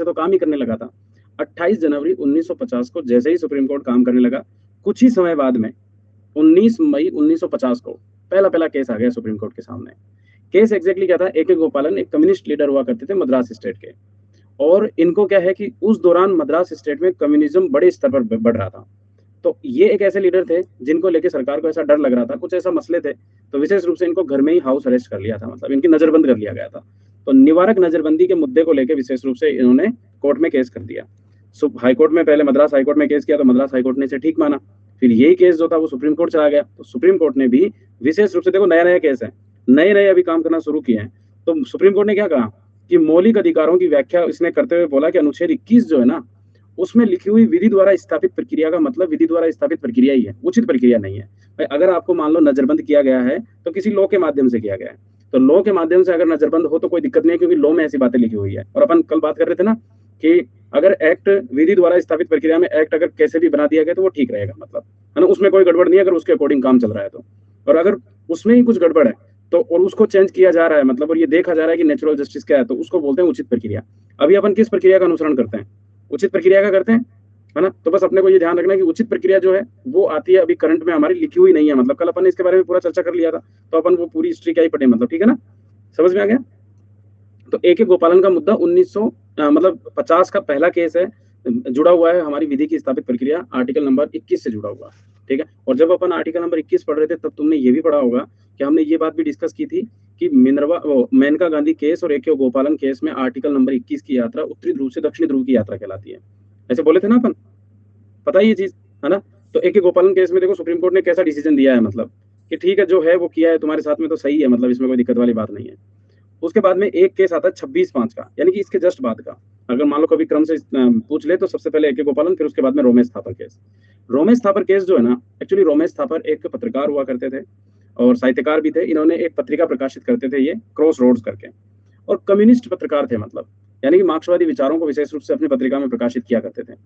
से तो काम ही करने लगा था। 28 जनवरी 1950 को जैसे ही सुप्रीम कोर्ट काम करने लगा, कुछ ही समय बाद में 19 मई 1950 को पहला केस आ गया सुप्रीम कोर्ट के सामने। केस एग्जैक्टली क्या था, ए.के. गोपालन एक कम्युनिस्ट लीडर हुआ करते थे मद्रास स्टेट के, और इनको क्या है कि उस दौरान मद्रास स्टेट में कम्युनिज्म बड़े स्तर पर बढ़ रहा था। तो ये एक ऐसे लीडर थे जिनको लेके सरकार को ऐसा डर लग रहा था, कुछ ऐसा मसले थे, तो विशेष रूप से इनको घर में ही हाउस अरेस्ट कर लिया था, मतलब इनकी नजरबंद कर लिया गया था। तो निवारक नजरबंदी के मुद्दे को लेकर विशेष रूप से इन्होंने कोर्ट में केस कर दिया। हाईकोर्ट में, पहले मद्रास हाईकोर्ट में केस किया, तो मद्रास हाईकोर्ट ने इसे ठीक माना। फिर यही केस जो था वो सुप्रीम कोर्ट चला गया, तो सुप्रीम कोर्ट ने भी विशेष रूप से, देखो नया केस है, नए अभी काम करना शुरू किए हैं, तो सुप्रीम कोर्ट ने क्या कहा कि मौलिक अधिकारों की व्याख्या इसने करते हुए बोला कि अनुच्छेद 21 जो है ना, उसमें लिखी हुई विधि द्वारा स्थापित प्रक्रिया का मतलब विधि द्वारा स्थापित प्रक्रिया ही है, उचित प्रक्रिया नहीं है। भाई अगर आपको मान लो नजरबंद किया गया है तो किसी लॉ के माध्यम से किया गया है, तो लॉ के माध्यम से अगर नजरबंद हो तो कोई दिक्कत नहीं है, क्योंकि लॉ में ऐसी बातें लिखी हुई है। और अपन कल बात कर रहे थे ना कि अगर एक्ट विधि द्वारा स्थापित प्रक्रिया में एक्ट अगर कैसे भी बना दिया गया तो वो ठीक रहेगा, मतलब है ना, उसमें कोई गड़बड़ नहीं है अगर उसके अकॉर्डिंग काम चल रहा है तो। और अगर उसमें ही कुछ गड़बड़ है तो और उसको चेंज किया जा रहा है, मतलब और ये देखा जा रहा है कि नेचुरल जस्टिस क्या है, तो उसको बोलते हैं उचित प्रक्रिया। अभी अपन किस प्रक्रिया का अनुसरण करते हैं, उचित प्रक्रिया का करते हैं, है ना। तो बस अपने को ये ध्यान रखना है कि उचित प्रक्रिया जो है वो आती है, अभी करंट में हमारी लिखी हुई नहीं है, मतलब कल अपन ने इसके बारे में पूरा चर्चा कर लिया था, तो अपन वो पूरी हिस्ट्री क्या ही पढ़े, मतलब ठीक है ना, समझ में आ गया। तो ए.के. गोपालन का मुद्दा 50 का पहला केस है, जुड़ा हुआ है हमारी विधि की स्थापित प्रक्रिया आर्टिकल नंबर 21 से जुड़ा हुआ, ठीक है। और जब अपन आर्टिकल नंबर 21 पढ़ रहे थे तब तुमने ये भी पढ़ा होगा कि हमने ये बात भी डिस्कस की थी कि मेनका गांधी केस और ए.के. गोपालन केस में आर्टिकल नंबर 21 की यात्रा उत्तरी ध्रुव से दक्षिणी ध्रुव की यात्रा कहलाती है, ऐसे बोले थे ना अपन, पता है ये चीज, है ना। तो ए.के. गोपालन केस में देखो सुप्रीम कोर्ट ने कैसा डिसीजन दिया है, मतलब कि ठीक है जो है वो किया है तुम्हारे साथ में तो सही है, मतलब इसमें कोई दिक्कत वाली बात नहीं है। उसके बाद में एक केस आता है 26/5 का, यानी कि इसके जस्ट बाद का, अगर मान लो कभी क्रम से पूछ ले तो सबसे पहले ए.के. गोपालन, फिर उसके बाद में रोमेश थापर केस। रोमेश थापर केस जो है ना, एक्चुअली रोमेश थापर एक पत्रकार हुआ करते थे और साहित्यकार भी थे। इन्होंने एक पत्रिका प्रकाशित करते थे ये क्रॉस रोड्स करके, और कम्युनिस्ट पत्रकार थे, मतलब यानी कि मार्क्सवादी विचारों को विशेष रूप से अपनी पत्रिका में प्रकाशित किया करते थे।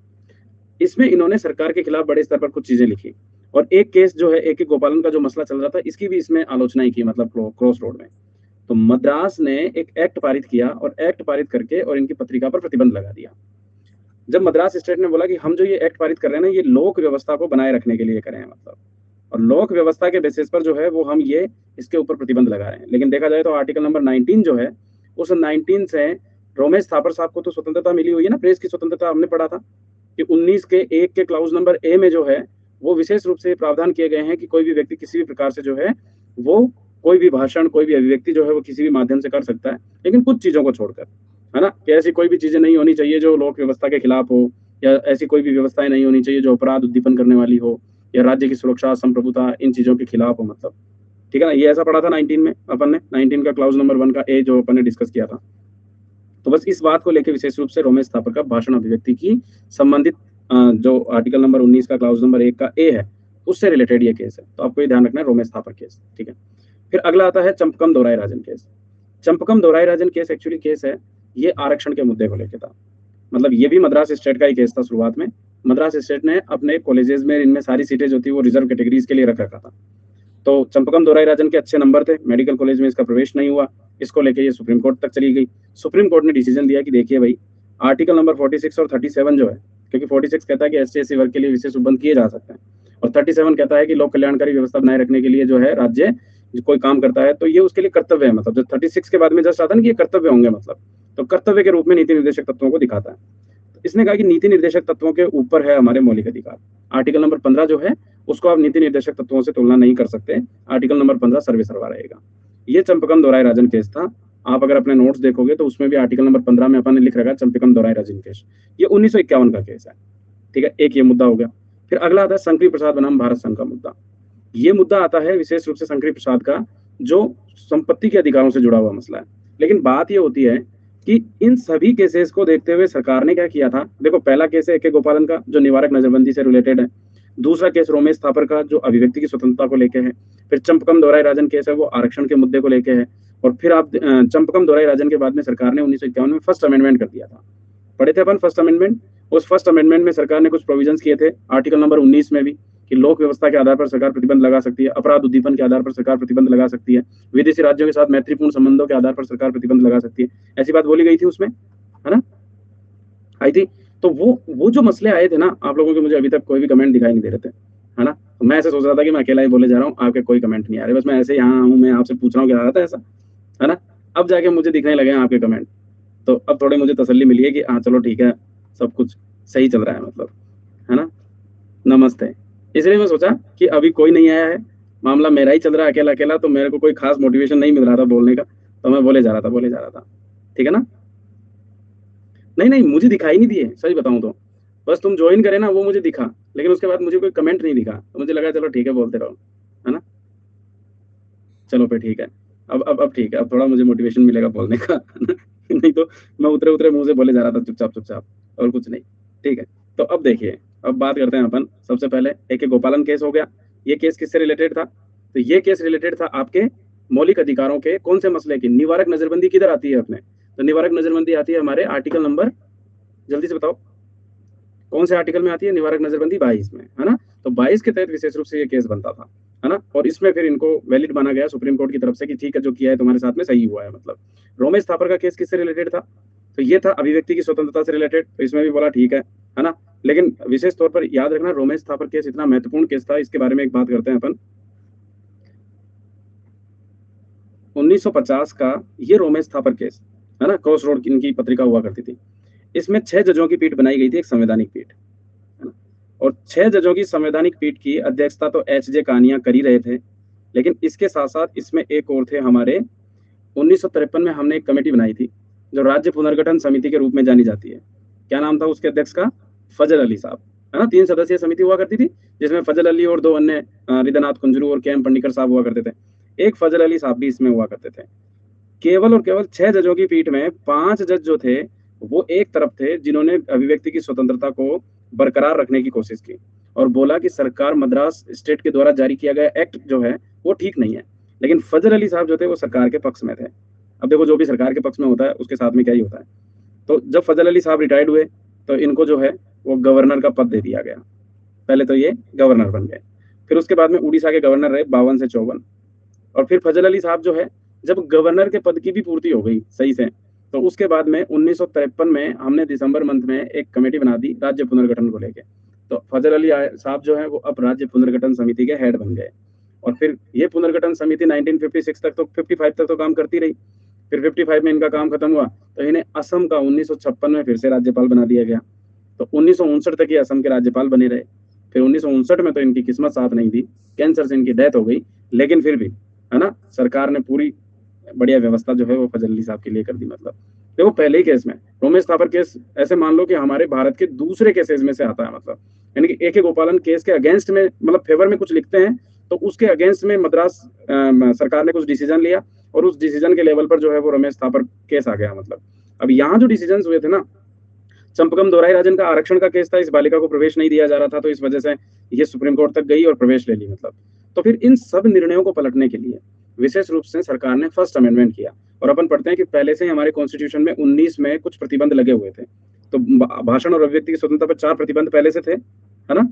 इसमें इन्होंने सरकार के खिलाफ बड़े स्तर पर कुछ चीजें लिखी, और एक केस जो है ए.के. गोपालन का जो मसला चल रहा था इसकी भी इसमें आलोचना ही की, मतलब क्रॉस रोड में। तो मद्रास ने एक एक्ट पारित किया, और एक्ट पारित करके और इनकी पत्रिका पर प्रतिबंध लगा दिया। जब मद्रास स्टेट ने बोला कि हम जो ये एक्ट पारित कर रहे हैं ना, ये लोक व्यवस्था को बनाए रखने के लिए कर रहे हैं, मतलब, और लोक व्यवस्था के बेसिस पर जो है वो हम ये इसके ऊपर प्रतिबंध लगा रहे हैं। लेकिन देखा जाए तो आर्टिकल नंबर 19 जो है, उस 19 से रोमेश थापर साहब को तो स्वतंत्रता मिली हुई है ना, प्रेस की स्वतंत्रता, हमने पढ़ा था कि 19 के 1 के क्लाउज नंबर ए में जो है वो विशेष रूप से प्रावधान किए गए हैं कि कोई भी व्यक्ति किसी भी प्रकार से जो है वो कोई भी भाषण, कोई भी अभिव्यक्ति जो है वो किसी भी माध्यम से कर सकता है, लेकिन कुछ चीजों को छोड़कर, है ना, कि ऐसी कोई भी चीजें नहीं होनी चाहिए जो लोक व्यवस्था के खिलाफ हो, या ऐसी कोई भी व्यवस्थाएं नहीं होनी चाहिए जो अपराध उद्दीपन करने वाली हो, या राज्य की सुरक्षा, संप्रभुता, इन चीजों के खिलाफ हो, मतलब ठीक है ना। ये ऐसा पढ़ा था 19 में अपन ने, 19 का क्लाउज नंबर 1 का ए जो अपन ने डिस्कस किया था। तो बस इस बात को लेकर विशेष रूप से रोमेश थापर का भाषण अभिव्यक्ति की संबंधित जो आर्टिकल नंबर 19 का क्लाउज नंबर 1 का ए है उससे रिलेटेड ये केस है, तो आपको ये ध्यान रखना है, रोमेश थापर केस, ठीक है। फिर अगला आता है चंपकम दोराई राजन केस। चंपकम दोराई राजन केस एक्चुअली केस है, ये आरक्षण के मुद्दे को लेकर था, मतलब ये भी मद्रास स्टेट का ही केस था। शुरुआत में मद्रास स्टेट ने अपने कॉलेजेस में इनमें सारी सीटें जो थी वो रिजर्व कैटेगरीज के लिए रख रखा था। तो चंपकम दोराई राजन के अच्छे नंबर थे, मेडिकल कॉलेज में इसका प्रवेश नहीं हुआ, इसको लेके ये सुप्रीम कोर्ट तक चली गई। सुप्रीम कोर्ट ने डिसीजन दिया कि देखिए भाई, आर्टिकल नंबर 46 और 37 जो है, क्योंकि 46 कहता है कि SC/SC वर्ग के लिए विशेष उपबंध किए जा सकते हैं, और 37 कहता है कि लोक कल्याणकारी व्यवस्था बनाए रखने के लिए जो है राज्य कोई काम करता है तो ये उसके लिए कर्तव्य है, मतलब जो 36 के बाद में जस्ट आता है ना कि ये कर्तव्य होंगे, मतलब तो कर्तव्य के रूप में नीति निर्देशक तत्वों को दिखाता है। तो इसने कहा कि नीति निर्देशक तत्वों के ऊपर है हमारे मौलिक अधिकार। आर्टिकल नंबर 15 जो है उसको आप नीति निर्देशक तत्वों से तुलना नहीं कर सकते, आर्टिकल नंबर 15 सर्वे सर्वा रहेगा। ये चंपकम दोराई राजन केस था। आप अगर अपने नोट्स देखोगे तो उसमें भी आर्टिकल नंबर 15 में अपन ने लिख रखा है चंपकम दोराई राजन केस। ये 1951 का केस है, ठीक है, एक ये मुद्दा हो गया। फिर अगला आता है शंकरी प्रसाद बनाम भारत संघ का मुद्दा। ये मुद्दा आता है विशेष रूप से शंकरी प्रसाद का, जो संपत्ति के अधिकारों से जुड़ा हुआ मसला है। लेकिन बात ये होती है कि इन सभी केसेस को देखते हुए सरकार ने क्या किया था। देखो, पहला केस है ए.के. गोपालन का जो निवारक नजरबंदी से रिलेटेड है, दूसरा केस रोमेश थापर का जो अभिव्यक्ति की स्वतंत्रता को लेके है, फिर चंपकम दोराई राजन केस है वो आरक्षण के मुद्दे को लेके है, और फिर आप चंपकम दोराई राजन के बाद में सरकार ने 1951 में फर्स्ट अमेंडमेंट कर दिया था। पढ़े थे अपन फर्स्ट अमेंडमेंट। उस फर्स्ट अमेंडमेंट में सरकार ने कुछ प्रोविजंस किए थे आर्टिकल नंबर 19 में भी, कि लोक व्यवस्था के आधार पर सरकार प्रतिबंध लगा सकती है, अपराध उद्दीपन के आधार पर सरकार प्रतिबंध लगा सकती है, विदेशी राज्यों के साथ मैत्रीपूर्ण संबंधों के आधार पर सरकार प्रतिबंध लगा सकती है, ऐसी बात बोली गई थी उसमें, है ना। आई थी। तो वो जो मसले आए थे ना, आप लोगों के मुझे अभी तक कोई भी कमेंट दिखाई नहीं दे रहे थे, है ना? तो मैं ऐसे सोच रहा था कि मैं अकेला ही बोले जा रहा हूँ, आपके कोई कमेंट नहीं आ रहे, बस मैं ऐसे यहाँ हूँ, मैं आपसे पूछ रहा हूँ, क्या आ रहा था ऐसा, है ना? अब जाके मुझे दिखने लगे हैं आपके कमेंट, तो अब थोड़ी मुझे तसल्ली मिली है कि हाँ चलो ठीक है, सब कुछ सही चल रहा है मतलब, है ना? नमस्ते। इसलिए मैं सोचा कि अभी कोई नहीं आया है, मामला मेरा ही चल रहा है अकेला अकेला, तो मेरे को कोई खास मोटिवेशन नहीं मिल रहा था बोलने का, तो मैं बोले जा रहा था। ठीक है ना? नहीं नहीं, मुझे दिखाई नहीं दिए, सही बताऊं तो। बस तुम ज्वाइन करे ना, वो मुझे दिखा, लेकिन उसके बाद मुझे कोई कमेंट नहीं दिखा, तो मुझे लगा चलो ठीक है, बोलते रहो, है ना? चलो फिर ठीक है। अब ठीक है, अब थोड़ा मुझे मोटिवेशन मिलेगा बोलने का, है ना? नहीं तो मैं उतरे उतरे मुंह से बोले जा रहा था चुपचाप चुपचाप, और कुछ नहीं। ठीक है, तो अब देखिए, अब बात करते हैं अपन। सबसे पहले AK गोपालन केस हो गया। ये केस किससे रिलेटेड था? तो ये केस रिलेटेड था आपके मौलिक अधिकारों के कौन से मसले की? निवारक नजरबंदी किधर आती है अपने? तो निवारक नजरबंदी आती है हमारे आर्टिकल नंबर, जल्दी से बताओ कौन से आर्टिकल में आती है निवारक नजरबंदी? 22 में, है ना? तो 22 के तहत विशेष रूप से ये केस बनता था, है ना? और इसमें फिर इनको वैलिड माना गया सुप्रीम कोर्ट की तरफ से कि ठीक है, जो किया है तुम्हारे साथ में सही हुआ है मतलब। रोमेश थापर का केस किससे रिलेटेड था? तो ये था अभिव्यक्ति की स्वतंत्रता से रिलेटेड, तो इसमें भी बोला ठीक है ना? लेकिन विशेष तौर पर याद रखना, रोमेश थापर केस इतना महत्वपूर्ण केस था, इसके बारे में एक बात करते हैं अपन। 1950 का ये रोमेश थापर केस, है ना? क्रॉस रोड इनकी पत्रिका हुआ करती थी। इसमें 6 जजों की पीठ बनाई गई थी, एक संवैधानिक पीठ, है ना? और 6 जजों की संवैधानिक पीठ की अध्यक्षता तो HJ कानिया कर ही रहे थे, लेकिन इसके साथ साथ इसमें एक और थे हमारे। 1953 में हमने एक कमेटी बनाई थी, जो राज्य पुनर्गठन समिति के रूप में जानी जाती है। क्या नाम था उसके अध्यक्ष का? फजल अली साहब, है ना? 3 सदस्यीय समिति हुआ करती थी, जिसमें फजल अली और 2 अन्य रिदनाथ कुंजरू और KM पंडिकर साहब हुआ करते थे। एक फजल अली साहब भी इसमें हुआ करते थे। केवल और केवल 6 जजों की पीठ में 5 जज जो थे, वो एक तरफ थे, जिन्होंने अभिव्यक्ति की स्वतंत्रता को बरकरार रखने की कोशिश की और बोला कि सरकार मद्रास स्टेट के द्वारा जारी किया गया एक्ट जो है वो ठीक नहीं है। लेकिन फजल अली साहब जो थे वो सरकार के पक्ष में थे। अब देखो, जो भी सरकार के पक्ष में होता है उसके साथ में क्या ही होता है। तो जब फजल अली साहब रिटायर्ड हुए, तो इनको जो है वो गवर्नर का पद दे दिया गया। पहले तो ये गवर्नर बन गए, फिर उसके बाद में उड़ीसा के गवर्नर रहे 52 से 54। और फिर फजल अली साहब जो है, जब गवर्नर के पद की भी पूर्ति हो गई सही से, तो उसके बाद में 1953 में हमने दिसंबर मंथ में एक कमेटी बना दी राज्य पुनर्गठन को लेके। तो फजल अली साहब जो है वो अब राज्य पुनर्गठन समिति के हेड बन गए। और फिर ये पुनर्गठन समिति 1956 तक तो 55 तक तो काम करती रही। फिर 55 में इनका काम खत्म हुआ, तो इन्हें असम का 1956 में फिर से राज्यपाल बना दिया गया। तो 1959 तक ये असम के राज्यपाल बने रहे। फिर 1959 में तो इनकी किस्मत साथ नहीं दी, कैंसर से इनकी डेथ हो गई। लेकिन फिर भी, है ना, सरकार ने पूरी बढ़िया व्यवस्था जो है वो फजल अली साहब के लिए कर दी। मतलब देखो, पहले ही केस में रोमेश थापर केस ऐसे मान लो कि हमारे भारत के दूसरे केसेस में से आता है। मतलब यानी कि AK गोपालन केस के अगेंस्ट में, मतलब फेवर में कुछ लिखते हैं, तो उसके अगेंस्ट में मद्रास सरकार ने कुछ डिसीजन लिया, और उस डिसीजन के लेवल पर जो है वो रमेश थापर केस आ गया। मतलब अब यहाँ जो डिसीजन हुए थे ना, चंपकम दोराई राजन का आरक्षण का केस था, इस बालिका को प्रवेश नहीं दिया जा रहा था, तो इस वजह से ये सुप्रीम कोर्ट तक गई और प्रवेश ले ली। मतलब तो फिर इन सब निर्णयों को पलटने के लिए विशेष रूप से सरकार ने फर्स्ट अमेंडमेंट किया। और अपन पढ़ते हैं कि पहले से ही हमारे कॉन्स्टिट्यूशन में 19 में कुछ प्रतिबंध लगे हुए थे। तो भाषण और अभिव्यक्ति की स्वतंत्रता पर 4 प्रतिबंध पहले से थे, है ना?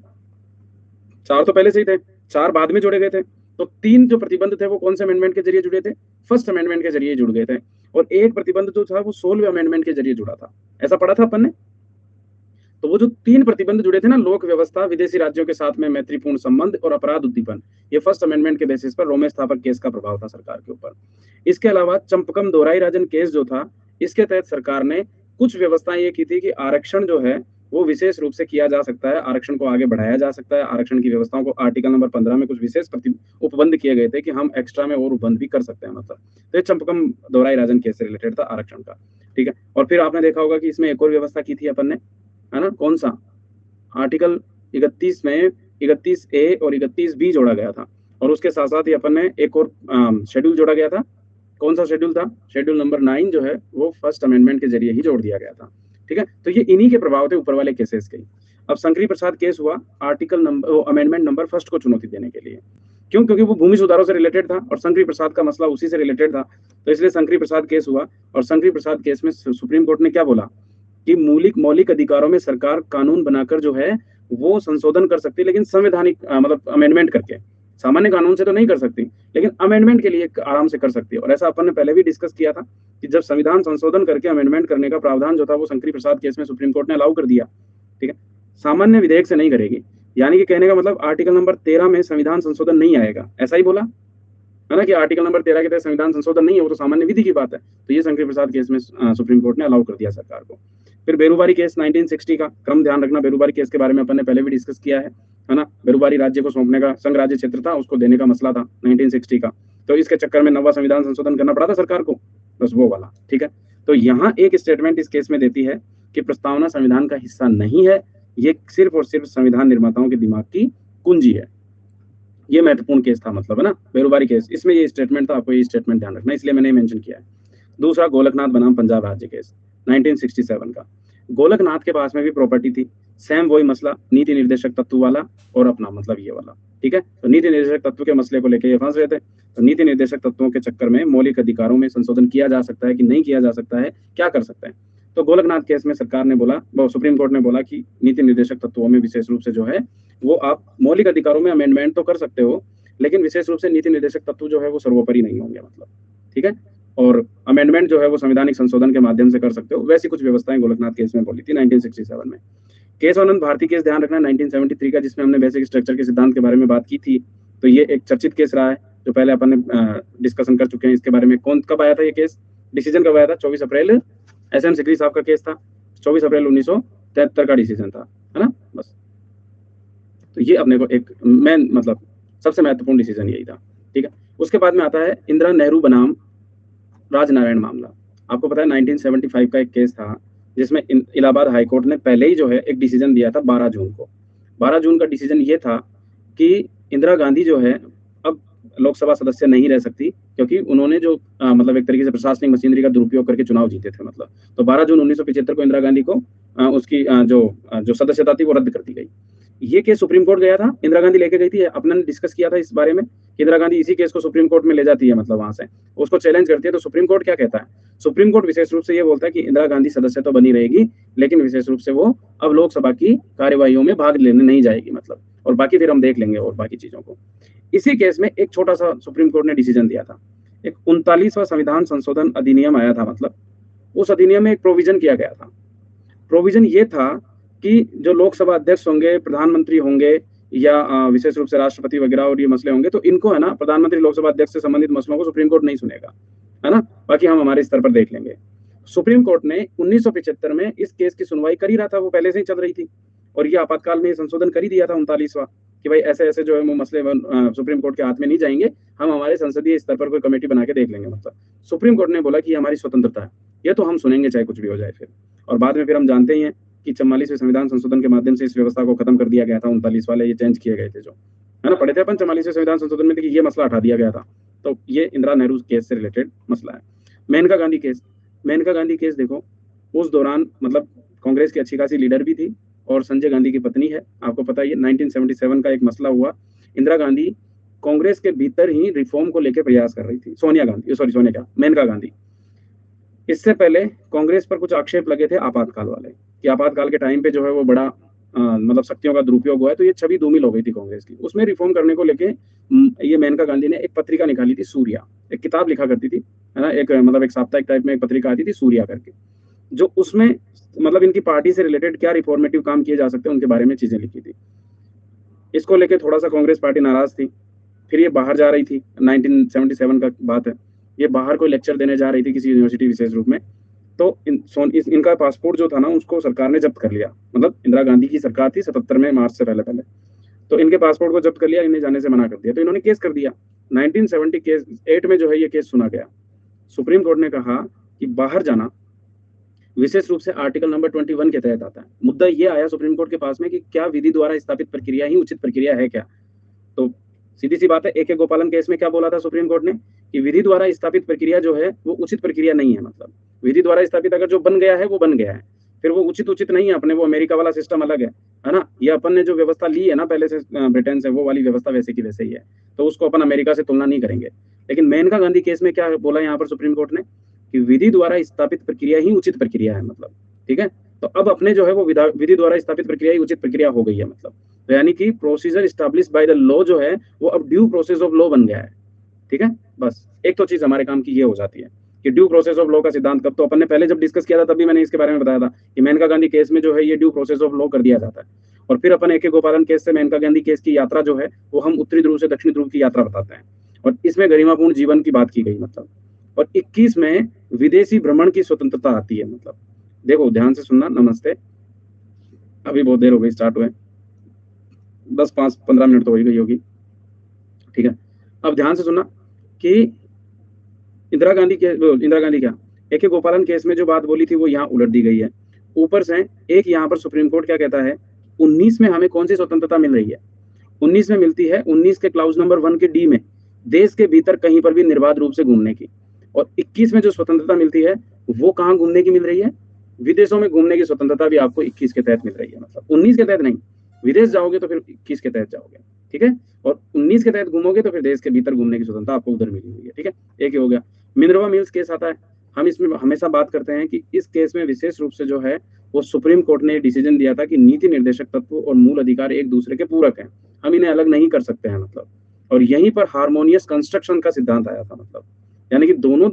4 तो पहले से ही थे, 4 बाद में जोड़े गए थे। तो 3 जो प्रतिबंध थे वो कौन से अमेंडमेंट के जरिए जुड़े थे? फर्स्ट अमेंडमेंट के जरिए जुड़ गए थे। और एक प्रतिबंध जो था वो 16वें अमेंडमेंट के जरिए जुड़ा था। ऐसा पढ़ा था अपन ने। तो वो जो 3 प्रतिबंध जुड़े थे ना, लोक व्यवस्था, विदेशी राज्यों के साथ में मैत्रीपूर्ण संबंध और अपराध उद्दीपन, ये फर्स्ट अमेंडमेंट के बेसिस पर रोमेश थापर केस का प्रभाव था सरकार के ऊपर। इसके अलावा चंपकम दोराई राजन केस जो था, इसके तहत सरकार ने कुछ व्यवस्थाएं ये की थी कि आरक्षण जो है वो विशेष रूप से किया जा सकता है, आरक्षण को आगे बढ़ाया जा सकता है। आरक्षण की व्यवस्थाओं को आर्टिकल नंबर 15 में कुछ विशेष उपबंध किए गए थे कि हम एक्स्ट्रा में और उपबंध भी कर सकते हैं। मतलब तो ये चंपकम दोराई राजन केस से रिलेटेड था आरक्षण का। ठीक है, और फिर आपने देखा होगा कि इसमें एक और व्यवस्था की थी अपन ने, है ना? कौन सा? आर्टिकल 31 में 31A और 31B जोड़ा गया था। और उसके साथ साथ ही अपन ने एक और शेड्यूल जोड़ा गया था। कौन सा शेड्यूल था? शेड्यूल नंबर 9 जो है वो फर्स्ट अमेंडमेंट के जरिए ही जोड़ दिया गया था। ठीक है, तो ये इन्हीं के प्रभाव थे ऊपर वाले केसेस के। अब शंकरी प्रसाद केस हुआ article number amendment number first को चुनौती देने के लिए। क्यों? क्योंकि वो भूमि सुधारों से रिलेटेड था और शंकरी प्रसाद का मसला उसी से रिलेटेड था, तो इसलिए शंकरी प्रसाद केस हुआ। और शंकरी प्रसाद केस में सुप्रीम कोर्ट ने क्या बोला कि मौलिक अधिकारों में सरकार कानून बनाकर जो है वो संशोधन कर सकती है, लेकिन संवैधानिक मतलब अमेंडमेंट करके, सामान्य कानून से तो नहीं कर सकती। लेकिन अमेंडमेंट के लिए आराम से कर सकती है। और ऐसा अपन ने पहले भी डिस्कस किया था कि जब संविधान संशोधन करके अमेंडमेंट करने का प्रावधान जो था वो शंकरी प्रसाद केस में सुप्रीम कोर्ट ने अलाउ कर दिया, ठीक है, सामान्य विधेयक से नहीं करेगी। यानी कि कहने का मतलब आर्टिकल नंबर 13 में संविधान संशोधन नहीं आएगा, ऐसा ही बोला है ना, कि आर्टिकल नंबर 13 के तहत संविधान संशोधन नहीं है, वो तो सामान्य विधि की बात है। तो ये शंकरी प्रसाद केस में सुप्रीम कोर्ट ने अलाउ कर दिया सरकार को। फिर बेरूबारी केस 1960 का क्रम ध्यान रखना, बेरूबारी केस के बारे में अपन ने पहले भी डिस्कस किया है ना। बेरूबारी राज्य को सौंपने का संघ राज्य क्षेत्र था, उसको देने का मसला था 1960 का, तो इसके चक्कर में नवा संविधान संशोधन करना पड़ा था सरकार को, बस वो वाला, ठीक है। तो यहाँ एक स्टेटमेंट इस केस में देती है कि प्रस्तावना संविधान का हिस्सा नहीं है, ये सिर्फ और सिर्फ संविधान निर्माताओं के दिमाग की कुंजी है। ये महत्वपूर्ण केस था, मतलब है ना, बेरूबारी केस, इसमें ये स्टेटमेंट था, आपको ये स्टेटमेंट ध्यान रखना, इसलिए मैंने मेंशन किया है। दूसरा गोलकनाथ बनाम पंजाब राज्य केस 1967 का। गोलकनाथ के पास में भी प्रॉपर्टी थी, सेम वही मसला, नीति निर्देशक तत्व वाला और अपना, मतलब ये वाला, ठीक है। तो नीति निर्देशक तत्व के मसले को लेकर ये फंस रहे थे। तो नीति निर्देशक तत्वों के चक्कर में मौलिक अधिकारों में संशोधन किया जा सकता है कि नहीं किया जा सकता है, क्या कर सकते हैं। तो गोलकनाथ केस में सरकार ने बोला, सुप्रीम कोर्ट ने बोला कि नीति निर्देशक तत्वों में विशेष रूप से जो है वो आप मौलिक अधिकारों में अमेंडमेंट तो कर सकते हो, लेकिन विशेष रूप से नीति निर्देशक तत्व जो है वो सर्वोपरि नहीं होंगे, मतलब, ठीक है। और अमेंडमेंट जो है वो संवैधानिक संशोधन के माध्यम से कर सकते हो, वैसी कुछ व्यवस्थाएं गोलकनाथ केस में बोली थी 1967 में। केशवानंद भारती केस ध्यान रखना 1973 का, जिसमें हमने बेसिक स्ट्रक्चर के सिद्धांत के बारे में बात की थी। तो ये एक चर्चित केस रहा है, जो पहले अपन ने डिस्कशन कर चुके हैं इसके बारे में। कब आया था ये केस, डिसीजन कब आया था, 24 अप्रैल, SM सिकरी साहब का केस था, 24 अप्रैल 1973 का डिसीजन था, है ना, बस। तो ये अपने को एक मेन, मतलब सबसे महत्वपूर्ण डिसीजन यही था, ठीक है। उसके बाद में आता है इंदिरा नेहरू बनाम राजनारायण मामला। आपको पता है 1975 का एक केस था, जिसमें इलाहाबाद हाईकोर्ट ने पहले ही जो है एक डिसीजन दिया था 12 जून को। 12 जून का डिसीजन ये था कि इंदिरा गांधी जो है अब लोकसभा सदस्य नहीं रह सकती, क्योंकि उन्होंने जो मतलब एक तरीके से प्रशासनिक मशीनरी का दुरुपयोग करके चुनाव जीते थे, मतलब। तो 12 जून 1975 को इंदिरा गांधी को उसकी जो सदस्यता थी वो रद्द कर दी गई। ये केस सुप्रीम कोर्ट गया था, इंदिरा गांधी लेके गई थी, अपने ने डिस्कस किया था इस बारे में कि इंदिरा गांधी इसी केस को सुप्रीम कोर्ट में ले जाती है, मतलब वहां से उसको चैलेंज करती है। तो सुप्रीम कोर्ट क्या कहता है, सुप्रीम कोर्ट विशेष रूप से ये बोलता है कि इंदिरा गांधी सदस्य तो बनी रहेगी, लेकिन विशेष रूप से वो अब लोकसभा की कार्यवाहियों में भाग लेने नहीं जाएगी, मतलब, और बाकी फिर हम देख लेंगे और बाकी चीजों को। इसी केस में एक छोटा सा सुप्रीम कोर्ट ने डिसीजन दिया था, एक 39वां संविधान संशोधन अधिनियम आया था, मतलब उस अधिनियम में एक प्रोविजन किया गया था। प्रोविजन ये था कि जो लोकसभा अध्यक्ष होंगे, प्रधानमंत्री होंगे, या विशेष रूप से राष्ट्रपति वगैरह और ये मसले होंगे, तो इनको है ना, प्रधानमंत्री लोकसभा अध्यक्ष से संबंधित मसलों को सुप्रीम कोर्ट नहीं सुनेगा, है ना, बाकी हम हमारे स्तर पर देख लेंगे। सुप्रीम कोर्ट ने 1975 में इस केस की सुनवाई कर ही रहा था, वो पहले से ही चल रही थी, और ये आपातकाल में संशोधन कर ही दिया था 39वां, कि भाई ऐसे ऐसे जो है वो मसले सुप्रीम कोर्ट के हाथ में नहीं जाएंगे, हम हमारे संसदीय स्तर पर कोई कमेटी बना के देख लेंगे, मतलब। सुप्रीम कोर्ट ने बोला कि हमारी स्वतंत्रता है, ये तो हम सुनेंगे चाहे कुछ भी हो जाए फिर। और बाद में फिर हम जानते ही हैं कि 44वें संविधान संशोधन के माध्यम से इस व्यवस्था को खत्म कर दिया गया था। 39 वाले ये चेंज किए गए थे, जो है ना, पढ़े थे अपन 44वें संविधान संशोधन में, कि ये मसला हटा दिया गया था। तो ये इंदिरा नेहरू केस से रिलेटेड मसला है। मेनका गांधी केस, मेनका गांधी केस देखो, उस दौरान मतलब कांग्रेस की अच्छी खासी लीडर भी थी और संजय गांधी की पत्नी है, आपको पता है। 1977 का एक मसला हुआ, इंदिरा गांधी कांग्रेस के भीतर ही रिफॉर्म को लेकर प्रयास कर रही थी, मेनका गांधी। इससे पहले कांग्रेस पर कुछ आक्षेप लगे थे आपातकाल वाले, कि आपातकाल के टाइम पे जो है वो बड़ा मतलब शक्तियों का दुरुपयोग हुआ है, तो ये छवि धूमिल हो गई थी कांग्रेस की। उसमें रिफॉर्म करने को लेके ये मेनका गांधी ने एक पत्रिका निकाली थी, सूर्या, एक किताब लिखा करती थी, है ना, एक मतलब एक साप्ताहिक टाइप में एक पत्रिका आती थी सूर्या करके, जो उसमें मतलब इनकी पार्टी से रिलेटेड क्या रिफॉर्मेटिव काम किए जा सकते हैं उनके बारे में चीजें लिखी थी। इसको लेके थोड़ा सा कांग्रेस पार्टी नाराज थी। फिर ये बाहर जा रही थी, 1977 का बात है, ये बाहर कोई लेक्चर देने जा रही थी किसी यूनिवर्सिटी विशेष रूप में। तो इनका पासपोर्ट जो था ना, उसको सरकार ने जब्त कर लिया, मतलब इंदिरा गांधी की सरकार थी 77 में, मार्च से पहले पहले, तो इनके पासपोर्ट को जब्त कर लिया, इन्हें जाने से मना कर दिया। तो इन्होंने केस कर दिया 1978 में, जो है ये केस सुना गया। सुप्रीम कोर्ट ने कहा कि बाहर जाना विशेष रूप से आर्टिकल नंबर 21 के तहत आता है। मुद्दा ये आया सुप्रीम कोर्ट के पास में कि क्या विधि द्वारा स्थापित प्रक्रिया ही उचित प्रक्रिया है क्या। तो सीधी सी बात है, AK गोपालन केस में क्या बोला था सुप्रीम कोर्ट ने, कि विधि द्वारा स्थापित प्रक्रिया जो है वो उचित प्रक्रिया नहीं है। मतलब विधि द्वारा स्थापित अगर जो बन गया है वो बन गया है, फिर वो उचित नहीं है। अपने वो अमेरिका वाला सिस्टम अलग है ना, ये अपन ने जो व्यवस्था ली है ना पहले से ब्रिटेन से, वो वाली व्यवस्था वैसे की वैसे ही है, तो उसको अपन अमेरिका से तुलना नहीं करेंगे। लेकिन मेनका गांधी केस में क्या बोला यहाँ पर सुप्रीम कोर्ट ने, कि विधि द्वारा स्थापित प्रक्रिया ही उचित प्रक्रिया है, मतलब ठीक है। तो अब अपने जो है वो विधि द्वारा स्थापित प्रक्रिया ही उचित प्रक्रिया हो गई है, मतलब तो यानी कि procedure establish by the law जो है वो अब ड्यू प्रोसेस ऑफ लॉ बन गया है, ठीक है, बस एक तो चीज हमारे काम की ये हो जाती है कि ड्यू प्रोसेस ऑफ लॉ का सिद्धांत कब, तो अपन ने पहले जब डिस्कस किया था तब भी मैंने इसके बारे में बताया था कि मेनका गांधी केस में जो है ये ड्यू प्रोसेस ऑफ लॉ कर दिया जाता है। और फिर अपन AK गोपालन केस से मेनका गांधी केस की यात्रा जो है वो हम उत्तरी ध्रुव से दक्षिणी ध्रुव की यात्रा बताते हैं, और इसमें गरिमापूर्ण जीवन की बात की गई मतलब। और 21 में विदेशी भ्रमण की स्वतंत्रता आती है मतलब। देखो ध्यान से सुनना, नमस्ते, अभी बहुत देर हो गई स्टार्ट हुए, 10-5-15 मिनट तो हो ही गई होगी, ठीक है। अब ध्यान से सुनना कि इंदिरा गांधी क्या AK गोपालन केस में जो बात बोली थी वो यहाँ उलट दी गई है। ऊपर से एक यहाँ पर सुप्रीम कोर्ट क्या कहता है, 19 में हमें कौन सी स्वतंत्रता मिल रही है, 19 में मिलती है 19 के क्लाउज नंबर 1 के डी में देश के भीतर कहीं पर भी निर्बाध रूप से घूमने की। और 21 में जो स्वतंत्रता मिलती है वो कहाँ घूमने की मिल रही है, विदेशों में घूमने की स्वतंत्रता भी आपको 21 के तहत मिल रही है, मतलब 19 के तहत नहीं, विदेश जाओगे तो फिर 21 के तहत जाओगे, ठीक है। और 19 के तहत घूमोगे तो फिर देश के भीतर घूमने की स्वतंत्रता आपको उधर मिली हुई है, ठीक है। एक ही हो गया। मिनर्वा मिल्स केस आता है, हम इसमें हमेशा बात करते हैं कि इस केस में विशेष रूप से जो है वो सुप्रीम कोर्ट ने डिसीजन दिया था कि नीति निर्देशक तत्व और मूल अधिकार एक दूसरे के पूरक हैं, हम इन्हें अलग नहीं कर सकते हैं मतलब। और यहीं पर हार्मोनियस कंस्ट्रक्शन का सिद्धांत आया था मतलब, यानी कि दोनों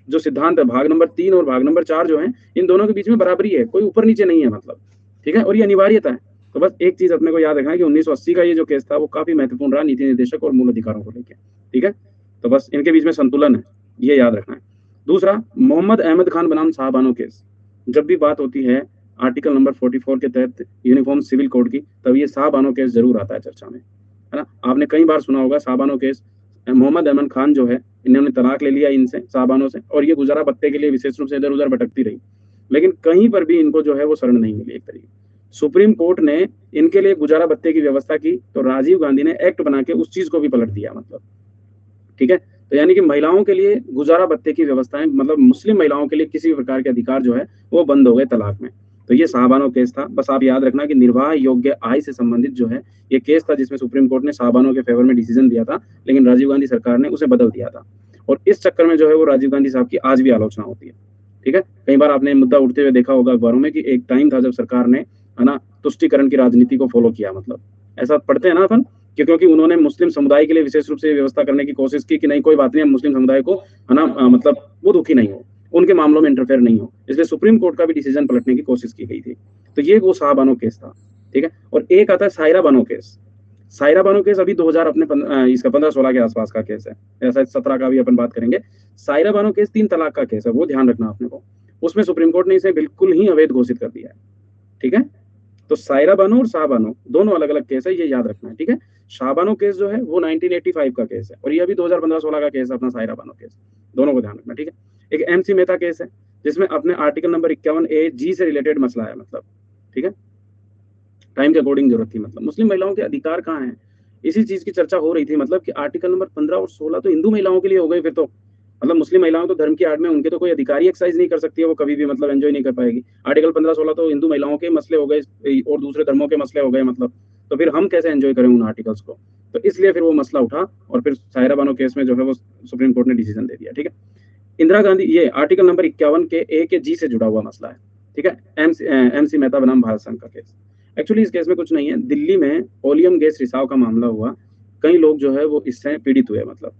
जो सिद्धांत है भाग नंबर 3 और भाग नंबर 4 जो है इन दोनों के बीच में बराबरी है, कोई ऊपर नीचे नहीं है मतलब, ठीक है। और ये अनिवार्यता है। तो बस एक चीज अपने को याद रखना है कि 1980 का ये जो केस था वो काफी महत्वपूर्ण रहा नीति निर्देशक और मूल अधिकारों को लेकर, ठीक है। तो बस इनके बीच में संतुलन है, ये याद रखना है। दूसरा, मोहम्मद अहमद खान बनाम साहबानो केस, जब भी बात होती है आर्टिकल नंबर 44 के तहत यूनिफॉर्म सिविल कोड की, तब ये साहबानो केस जरूर आता है चर्चा में, है ना। आपने कई बार सुना होगा साहबानो केस। मोहम्मद अहमद खान जो है इन्होंने तलाक ले लिया इनसे, साहबानों से, और ये गुजारा बत्ते के लिए विशेष रूप से इधर उधर भटकती रही, लेकिन कहीं पर भी इनको जो है वो शरण नहीं मिली। एक तरीके सुप्रीम कोर्ट ने इनके लिए गुजारा भत्ते की व्यवस्था की तो राजीव गांधी ने एक्ट बना के उस चीज को भी पलट दिया मतलब, ठीक है। तो यानी कि महिलाओं के लिए गुजारा भत्ते की व्यवस्थाएं, मतलब मुस्लिम महिलाओं के लिए किसी भी प्रकार के अधिकार जो है वो बंद हो गए तलाक में। तो ये साहबानो केस था। बस आप याद रखना कि निर्वाह योग्य आय से संबंधित जो है ये केस था जिसमें सुप्रीम कोर्ट ने साहबानों के फेवर में डिसीजन दिया था, लेकिन राजीव गांधी सरकार ने उसे बदल दिया था। और इस चक्कर में जो है वो राजीव गांधी साहब की आज भी आलोचना होती है, ठीक है। कई बार आपने मुद्दा उठते हुए देखा होगा अखबारों में कि एक टाइम था जब सरकार ने, है ना, तुष्टीकरण की राजनीति को फॉलो किया, मतलब ऐसा पढ़ते हैं ना अपन, क्योंकि उन्होंने मुस्लिम समुदाय के लिए विशेष रूप से व्यवस्था करने की कोशिश की कि नहीं कोई बात नहीं, हम मुस्लिम समुदाय को, है ना, मतलब वो दुखी नहीं हो, उनके मामलों में इंटरफेयर नहीं हो, इसलिए सुप्रीम कोर्ट का भी डिसीजन पलटने की कोशिश की गई थी। तो ये वो साहबानो केस था, ठीक है। और एक आता है सायरा बानो केस। सायरा बानो केस अभी 2000 अपने इसका 15-16 के आसपास का केस है, ऐसा 17 का भी अपन बात करेंगे। सायरा बानो केस 3 तलाक का केस है, वो ध्यान रखना आपने को। उसमें सुप्रीम कोर्ट ने इसे बिल्कुल ही अवैध घोषित कर दिया है, ठीक है। तो सायरा बानो और शाहबानो दोनों अलग अलग केस है, ये याद रखना है, ठीक है। शाहबानो केस जो है वो 1985 का केस है और ये अभी 2015-16 का केस है अपना सायरा बानो केस, दोनों को ध्यान रखना, ठीक है। एक MC मेहता केस है जिसमें अपने आर्टिकल नंबर 51A(G) से रिलेटेड मसला है, मतलब, ठीक है। टाइम के अकॉर्डिंग जरूरत थी, मतलब मुस्लिम महिलाओं के अधिकार कहाँ हैं, इसी चीज की चर्चा हो रही थी, मतलब कि आर्टिकल नंबर 15 और 16 तो हिंदू महिलाओं के लिए हो गए, फिर तो मतलब मुस्लिम महिलाओं तो धर्म की आड़ में उनके तो कोई अधिकार ही एक्सरसाइज नहीं कर सकती है, वो कभी भी मतलब एंजॉय नहीं कर पाएगी। आर्टिकल 15-16 तो हिंदू महिलाओं के मसले हो गए और दूसरे धर्मों के मसले हो गए, मतलब तो फिर हम कैसे एंजॉय करें उन आर्टिकल्स को। तो इसलिए फिर वो मसला उठा और फिर सायरा बानो केस में जो है वो सुप्रीम कोर्ट ने डिसीजन दे दिया, ठीक है। इंदिरा गांधी, ये आर्टिकल नंबर 51 के A के G से जुड़ा हुआ मसला है, ठीक है। MC मेहता बनाम भारत संघ का केस। एक्चुअली इस केस में कुछ नहीं है, दिल्ली में ओलियम गैस रिसाव का मामला हुआ, कई लोग जो है वो इससे पीड़ित हुए, मतलब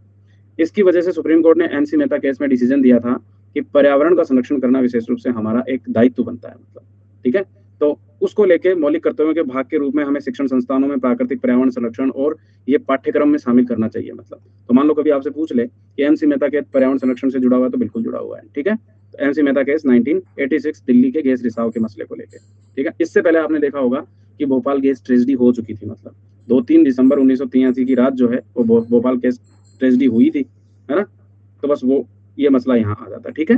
इसकी वजह से सुप्रीम कोर्ट ने MC मेहता केस में डिसीजन दिया था कि पर्यावरण का संरक्षण करना विशेष रूप से हमारा एक दायित्व बनता है, मतलब, ठीक है। तो उसको लेके मौलिक कर्तव्यों के भाग के रूप में हमें शिक्षण संस्थानों में प्राकृतिक पर्यावरण संरक्षण और ये पाठ्यक्रम में शामिल करना चाहिए, मतलब। तो मान लो कभी आपसे पूछ ले कि MC मेहता केस पर्यावरण संरक्षण से जुड़ा हुआ है, तो बिल्कुल जुड़ा हुआ है, ठीक है। तो MC मेहता केस 1986 दिल्ली के गैस रिसाव के मसले को लेकर, ठीक है। इससे पहले आपने देखा होगा कि भोपाल गैस ट्रेजेडी हो चुकी थी, मतलब 2-3 दिसंबर 1983 की रात जो है वो भोपाल गैस ट्रेजेडी हुई थी, है ना। तो बस वो ये मसला यहाँ आ जाता है, ठीक है।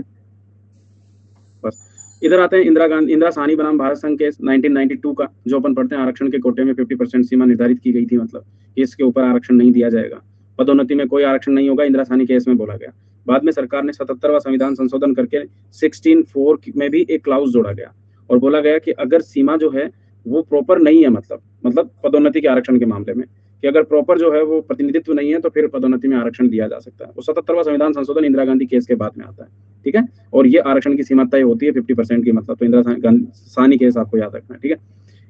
बस इधर आते हैं इंदिरा साहनी बनाम भारत संघ केस 1992 का, जो अपन पढ़ते हैं आरक्षण के कोटे में 50% सीमा निर्धारित की गई थी, मतलब इसके ऊपर आरक्षण नहीं दिया जाएगा, पदोन्नति में कोई आरक्षण नहीं होगा, इंदिरा साहनी केस में बोला गया। बाद में सरकार ने 77वां संविधान संशोधन करके 16(4) में भी एक क्लाउज जोड़ा गया और बोला गया कि अगर सीमा जो है वो प्रॉपर नहीं है, मतलब पदोन्नति के आरक्षण के मामले में, कि अगर प्रॉपर जो है वो प्रतिनिधित्व नहीं है तो फिर पदोन्नति में आरक्षण दिया जा सकता है। वो 77वां संविधान संशोधन इंदिरा गांधी केस के बाद में आता है, ठीक है। और ये आरक्षण की सीमा तय होती है 50% की, मतलब तो इंदिरा साहनी केस आपको याद रखना है, ठीक है।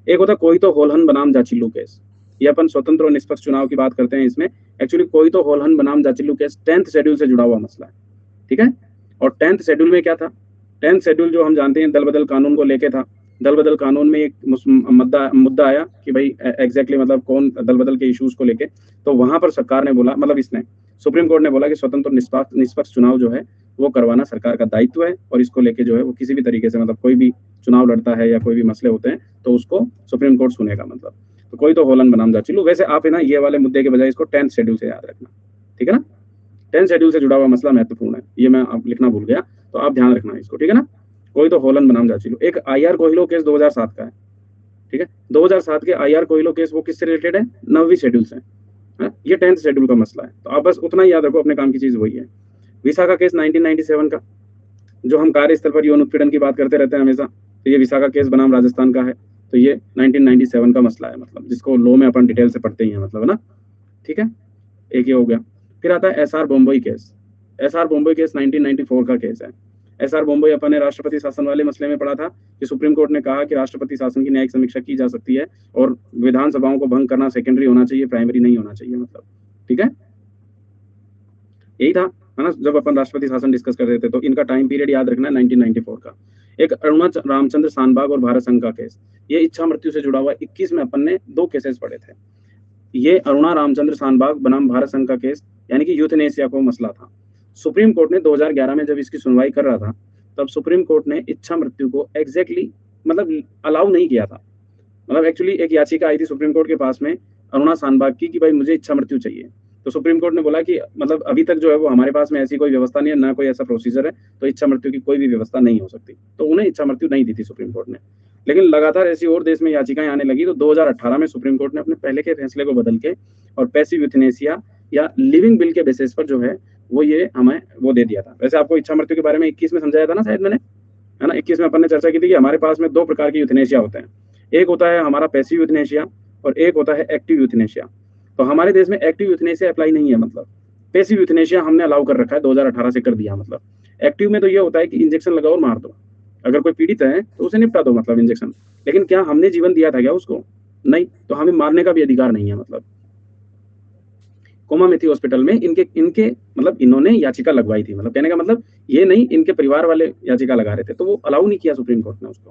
एक होता है कोई तो होलहन बनाम जाचिल्लू केस। ये अपन स्वतंत्र और निष्पक्ष चुनाव की बात करते हैं इसमें। एक्चुअली कोई तो होलहन बनाम जाचिल्लू केस 10th शेड्यूल से जुड़ा हुआ मसला है, ठीक है। और 10th शेड्यूल में क्या था? 10th शेड्यूल जो हम जानते हैं दल बदल कानून को लेके था। दल बदल कानून में एक मुद्दा आया कि भाई एग्जैक्टली मतलब कौन दल बदल के इश्यूज को लेके, तो वहां पर सरकार ने बोला, मतलब इसने सुप्रीम कोर्ट ने बोला कि स्वतंत्र और निष्पक्ष चुनाव जो है वो करवाना सरकार का दायित्व है, और इसको लेके जो है वो किसी भी तरीके से मतलब कोई भी चुनाव लड़ता है या कोई भी मसले होते हैं तो उसको सुप्रीम कोर्ट सुनेगा। मतलब तो कोई तो होलन बनाम जाचिल्लू। वैसे आप है ना ये वाले मुद्दे के बजाय इसको 10th शेड्यूल से याद रखना, ठीक है ना। 10th शेड्यूल से जुड़ा हुआ मसला महत्वपूर्ण है, ये मैं आप लिखना भूल गया, तो आप ध्यान रखना इसको, ठीक है ना। कोई तो होलन बनाम जाचिल्लू। एक IR कोहिलो केस 2007 का है, ठीक है। 2007 के IR कोहिलो केस वो किससे रिलेटेड है? 9वीं शेड्यूल से। ये 10th शेड्यूल का मसला है, तो आप बस उतना ही याद रखो, अपने काम की चीज वही है। विशाखा केस 1997 का, जो हम कार्यस्थल पर यौन उत्पीड़न की बात करते रहते हैं हमेशा, तो ये विशाखा केस बनाम राजस्थान का है, तो ये 1997 का मसला है, मतलब जिसको लॉ में अपन डिटेल से पढ़ते ही हैं, मतलब है ना, ठीक है। एक ये हो गया। फिर आता है SR Bommai case. SR Bommai case 1994 का केस है। SR बॉम्बई अपन ने राष्ट्रपति शासन वाले मसले में पढ़ा था कि सुप्रीम कोर्ट ने कहा कि राष्ट्रपति शासन की न्यायिक समीक्षा की जा सकती है और विधानसभाओं को भंग करना सेकेंडरी होना चाहिए, प्राइमरी नहीं होना चाहिए, मतलब ठीक है। यही था, है ना, जब अपन राष्ट्रपति शासन डिस्कस कर रहे थे। तो इनका टाइम पीरियड याद रखना है 1994 का। एक अरुणा रामचंद्र शानबाग और भारत संघ का केस, ये इच्छा मृत्यु से जुड़ा हुआ 21 में अपन ने 2 केसेस पढ़े थे। ये अरुणा रामचंद्र शानबाग बनाम भारत संघ का केस, यानी कि यूथनेशिया को मसला था। सुप्रीम कोर्ट ने 2011 में जब इसकी सुनवाई कर रहा था, तब सुप्रीम कोर्ट ने इच्छा मृत्यु को एग्जैक्टली मतलब अलाउ नहीं किया था। मतलब एक्चुअली एक याचिका आई थी सुप्रीम कोर्ट के पास में अरुणा शानबाग की कि भाई मुझे इच्छा मृत्यु चाहिए, तो सुप्रीम कोर्ट ने बोला कि मतलब अभी तक जो है वो हमारे पास में ऐसी कोई व्यवस्था नहीं है, ना कोई ऐसा प्रोसीजर है, तो इच्छा मृत्यु की कोई भी व्यवस्था नहीं हो सकती, तो उन्हें इच्छा मृत्यु नहीं दी थी सुप्रीम कोर्ट ने। लेकिन लगातार ऐसी और देश में याचिकाएं आने लगी, तो 2018 में सुप्रीम कोर्ट ने अपने पहले के फैसले को बदल के और पैसिव यूथनेसिया या लिविंग बिल के बेसिस पर जो है वो ये हमें वो दे दिया था। वैसे आपको इच्छा मृत्यु के बारे में 21 में समझाया था ना शायद मैंने, है ना। 21 में अपन ने चर्चा की थी कि हमारे पास में 2 प्रकार की यूथनेशिया होते हैं, एक होता है हमारा पैसिव यूथनेशिया और एक होता है एक्टिव यूथनेशिया। तो हमारे देश में एक्टिव यूथनेशिया अप्लाई नहीं है, मतलब पैसिव यूथनेशिया हमने अलाउ कर रखा है, 2018 से कर दिया। मतलब एक्टिव में तो ये होता है कि इंजेक्शन लगाओ और मार दो, अगर कोई पीड़ित है तो उसे निपटा दो, मतलब इंजेक्शन। लेकिन क्या हमने जीवन दिया था क्या उसको? नहीं, तो हमें मारने का भी अधिकार नहीं है। मतलब कोमामेथी हॉस्पिटल में इनके मतलब इन्होंने याचिका लगवाई थी, मतलब कहने का मतलब ये नहीं, इनके परिवार वाले याचिका लगा रहे थे, तो वो अलाउ नहीं किया सुप्रीम कोर्ट ने उसको,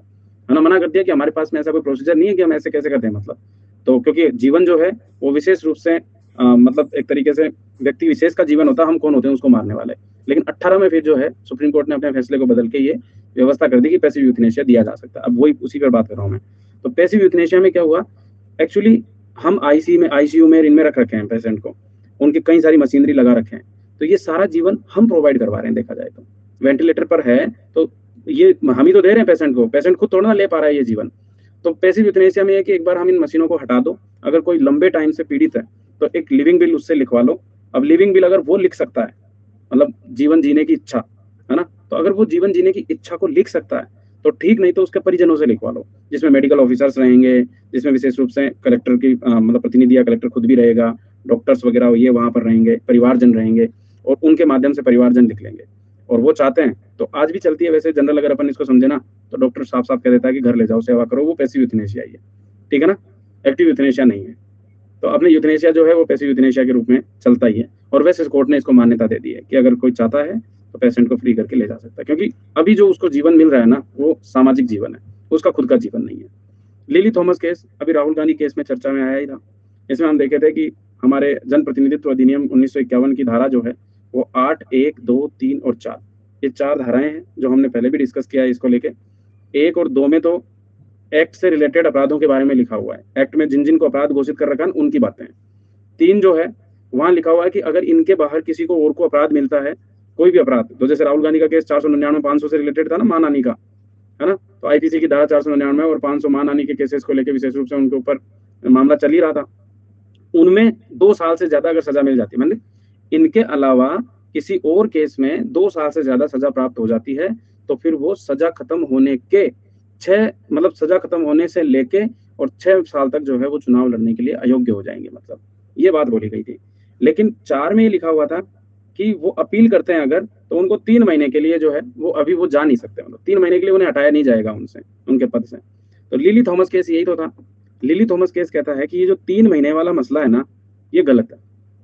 है ना, मना कर दिया कि हमारे पास में ऐसा कोई प्रोसीजर नहीं है कि हम ऐसे कैसे करते हैं। मतलब तो क्योंकि जीवन जो है वो विशेष रूप से मतलब एक तरीके से व्यक्ति विशेष का जीवन होता है, हम कौन होते हैं उसको मारने वाले। लेकिन 18 में फिर जो है सुप्रीम कोर्ट ने अपने फैसले को बदल के ये व्यवस्था कर दी कि पैसिव यूथनेशिया दिया जा सकता है। अब वही उसी पर बात कर रहा हूँ मैं। तो पैसिव यूथनेशिया में क्या हुआ, एक्चुअली हम आईसीयू में इनमें रख रखे हैं पेशेंट को, उनकी कई सारी मशीनरी लगा रखे हैं, तो ये सारा जीवन हम प्रोवाइड करवा रहे हैं। देखा जाए तो वेंटिलेटर पर है तो ये हम ही तो दे रहे हैं पेशेंट को, पेशेंट खुद थोड़ा ना ले पा रहा है ये जीवन। तो पैसिव यूथनेशिया में है कि एक बार हम इन मशीनों को हटा दो, अगर कोई लंबे टाइम से पीड़ित है तो एक लिविंग बिल उससे लिखवा लो। अब लिविंग बिल अगर वो लिख सकता है, मतलब जीवन जीने की इच्छा, है ना, तो अगर वो जीवन जीने की इच्छा को लिख सकता है तो ठीक, नहीं तो उसके परिजनों से लिखवा लो, जिसमें मेडिकल ऑफिसर्स रहेंगे, जिसमें विशेष रूप से कलेक्टर की मतलब प्रतिनिधि या कलेक्टर खुद भी रहेगा, डॉक्टर्स वगैरह ये वहां पर रहेंगे, परिवारजन रहेंगे, और उनके माध्यम से परिवारजन लिख लेंगे। और वो चाहते हैं तो आज भी चलती है वैसे जनरल, अगर अपन इसको समझे ना तो डॉक्टर साफ साफ कह देता है कि घर ले जाओ, सेवा करो, वो पैसिव यूथनेशिया है, ठीक है ना, एक्टिव यूथनेशिया नहीं है। तो अपने यूथनेशिया जो है वो पैसिव यूथनेशिया के रूप में चलता ही है, और वैसे कोर्ट ने इसको मान्यता दे दी है कि अगर कोई चाहता है तो पेशेंट को फ्री करके ले जा सकता है, क्योंकि अभी जो उसको जीवन मिल रहा है ना वो सामाजिक जीवन है, उसका खुद का जीवन नहीं है। लिली थॉमस केस अभी राहुल गांधी केस में चर्चा में आया ही था। इसमें हम देखे थे कि हमारे जन प्रतिनिधित्व अधिनियम 1951 की धारा जो है वो 8, 1, 2, 3 और 4, ये 4 धाराएं हैं जो हमने पहले भी डिस्कस किया है इसको लेके। 1 और 2 में तो एक्ट से रिलेटेड अपराधों के बारे में लिखा हुआ है, एक्ट में जिन जिन को अपराध घोषित कर रखा है उनकी बातें हैं। 3 जो है वहां लिखा हुआ है कि अगर इनके बाहर किसी को और को अपराध मिलता है, कोई भी अपराध, तो जैसे राहुल गांधी का केस 499 500 से रिलेटेड था ना, मां नानी का, है ना, तो आईपीसी की धारा 499 और 500 मां नानी के केसेस को लेकर विशेष रूप से उनके ऊपर मामला चल ही रहा था, उनमें 2 साल से ज्यादा अगर सजा मिल जाती है, मतलब इनके अलावा किसी और केस में 2 साल से ज्यादा सजा प्राप्त हो जाती है, तो फिर वो सजा खत्म होने के 6 मतलब सजा खत्म होने से लेके और 6 साल तक जो है वो चुनाव लड़ने के लिए अयोग्य हो जाएंगे, मतलब ये बात बोली गई थी। लेकिन 4 में ये लिखा हुआ था कि वो अपील करते हैं अगर, तो उनको 3 महीने के लिए जो है वो अभी वो जा नहीं सकते, मतलब 3 महीने के लिए उन्हें हटाया नहीं जाएगा उनसे, उनके पद से। तो लिली थॉमस केस यही तो था। लिली थॉमस केस कहता है कि ये जो 3 महीने वाला मसला है ना, ये गलत है।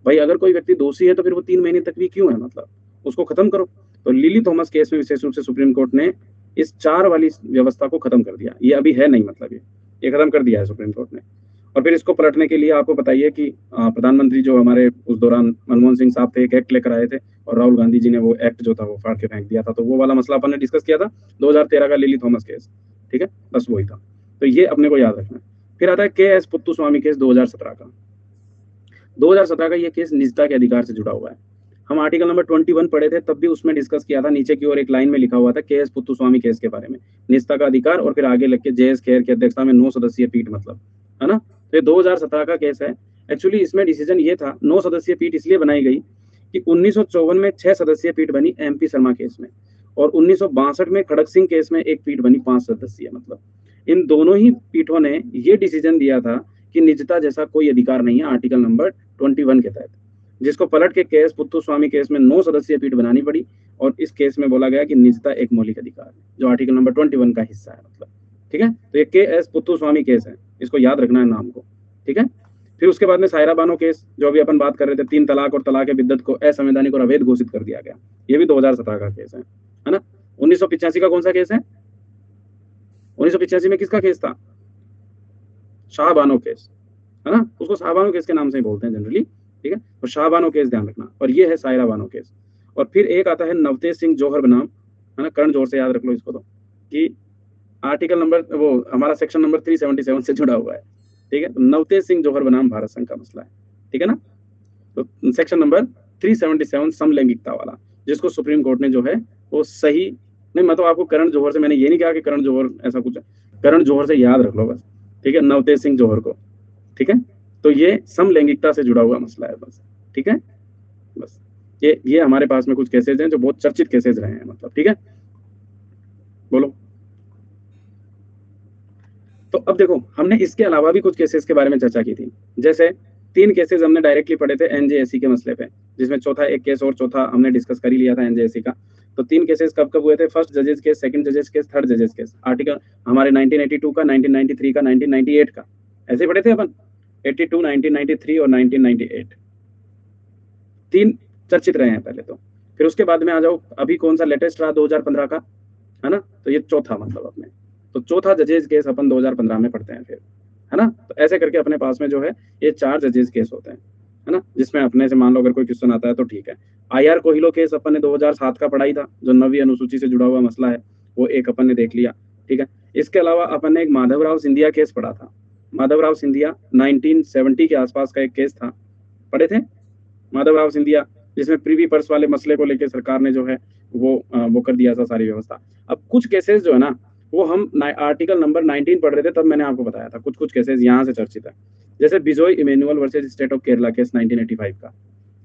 भाई अगर कोई व्यक्ति दोषी है तो फिर वो 3 महीने तक भी क्यों है, मतलब उसको खत्म करो। तो लिली थॉमस केस में विशेष रूप से सुप्रीम कोर्ट ने इस 4 वाली व्यवस्था को खत्म कर दिया। ये अभी है नहीं, मतलब ये खत्म कर दिया है सुप्रीम कोर्ट ने। और फिर इसको पलटने के लिए आपको बताइए कि प्रधानमंत्री जो हमारे उस दौरान मनमोहन सिंह साहब थे, एक एक्ट लेकर आए थे और राहुल गांधी जी ने वो एक्ट जो था वो फाड़ के फेंक दिया था। तो वो वाला मसला अपन ने डिस्कस किया था 2013 का लिली थॉमस केस, ठीक है, बस वही था। तो ये अपने को याद रखना है। फिर आता है के.एस. पुत्तुस्वामी केस 2017 का। 2017 का ये केस निजता के अधिकार से जुड़ा हुआ है। हम आर्टिकल नंबर 21 पढ़े थे, तब भी उसमें डिस्कस किया था। नीचे की ओर एक लाइन में लिखा हुआ था के.एस. पुत्तुस्वामी केस के बारे में, निजता का अधिकार, और फिर आगे लिख के जे.एस. खेर की अध्यक्षता में 9 सदस्यीय पीठ, मतलब है ना। तो ये 2017 का केस है। एक्चुअली इसमें डिसीजन ये था, 9 सदस्यीय पीठ इसलिए बनाई गई कि 1954 में 6 सदस्यीय पीठ बनी एम.पी. शर्मा केस में, और 1962 में खड़क सिंह केस में एक पीठ बनी 5 सदस्यीय। मतलब इन दोनों ही पीठों ने ये डिसीजन दिया था कि निजता जैसा कोई अधिकार नहीं है आर्टिकल नंबर 21 के तहत, जिसको पलट के के.एस. पुत्तुस्वामी केस में 9 सदस्यीय पीठ बनानी पड़ी। और इस केस में बोला गया कि निजता एक मौलिक अधिकार है, जो आर्टिकल नंबर 21 का हिस्सा है, मतलब ठीक है। तो ये के.एस. पुत्तुस्वामी केस है, इसको याद रखना है नाम को, ठीक है। फिर उसके बाद में सायरा बानो केस, जो अभी अपन बात कर रहे थे, 3 तलाक और तलाक बिद्दत को असंवैधानिक और अवैध घोषित कर दिया गया। ये भी 2017 का केस है ना। 1985 का कौन सा केस है? 1985 में किसका केस था? शाहबानो केस, है ना। उसको शाहबानो केस के नाम से ही बोलते हैं जनरली, ठीक है। और शाहबानो केस ध्यान रखना। और ये है सायरा बानो केस। और फिर एक आता है नवतेज सिंह जौहर बनाम, है ना। करण जौहर से याद रख लो इसको, तो कि आर्टिकल नंबर वो हमारा सेक्शन नंबर 377 से जुड़ा हुआ है, ठीक है। तो नवतेज सिंह जौहर बनाम भारत संघ का मसला है, ठीक है ना। तो सेक्शन नंबर 377 समलैंगिकता वाला, जिसको सुप्रीम कोर्ट ने जो है वो सही नहीं, मतलब आपको करण जौहर से मैंने ये नहीं कहा कि करण जौहर ऐसा कुछ है, करण जौहर से याद रख लो बस, ठीक है, नवतेज सिंह जौहर को, ठीक है। तो ये समलैंगिकता से जुड़ा हुआ मसला है बस, ठीक है। बस ये हमारे पास में कुछ केसेज हैं जो बहुत चर्चित केसेज रहे हैं, मतलब ठीक है। बोलो। तो अब देखो, हमने इसके अलावा भी कुछ केसेस के बारे में चर्चा की थी। जैसे 3 केसेस हमने डायरेक्टली पढ़े थे एनजेएससी के मसले पे, जिसमें चौथा एक केस और चौथा हमने डिस्कस कर ही लिया था एनजेएससी का। तो 3 केसेस कब कब हुए थे? फर्स्ट जजेस केस, सेकंड जजेस केस, थर्ड जजेस केस। आर्टिकल हमारे 1982 का, 1993 का, 1998 का, ऐसे पढ़े थे अपन। 82, 1993 और 1998, 3 चर्चित रहे हैं पहले तो। फिर उसके बाद में आ जाओ, अभी कौन सा लेटेस्ट रहा 2015 का, है ना। तो ये चौथा, मतलब अपने तो चौथा जजेस केस अपन 2015 में पढ़ते हैं फिर, है ना। तो ऐसे करके अपने पास में जो है ये 4 जजेस केस होते हैं, है ना। जिसमें अपने से मान लो अगर कोई क्वेश्चन आता है तो ठीक है। आईआर कोहिलो केस अपन ने 2007 का पढ़ा ही था, जो 9वीं अनुसूची से जुड़ा हुआ मसला है, वो एक अपन ने देख लिया, ठीक है। इसके अलावा अपन ने एक माधवराव सिंधिया केस पढ़ा था। माधवराव सिंधिया 1970 के आसपास का एक केस था, पढ़े थे माधवराव सिंधिया, जिसमें प्रीवी पर्स वाले मसले को लेकर सरकार ने जो है वो कर दिया था सारी व्यवस्था। अब कुछ केसेस जो है ना, वो हम आर्टिकल नंबर 19 पढ़ रहे थे, तब मैंने आपको बताया था कुछ केसेस यहाँ से चर्चित है। जैसे Bijoy Emmanuel versus state of Kerala case 1985 का,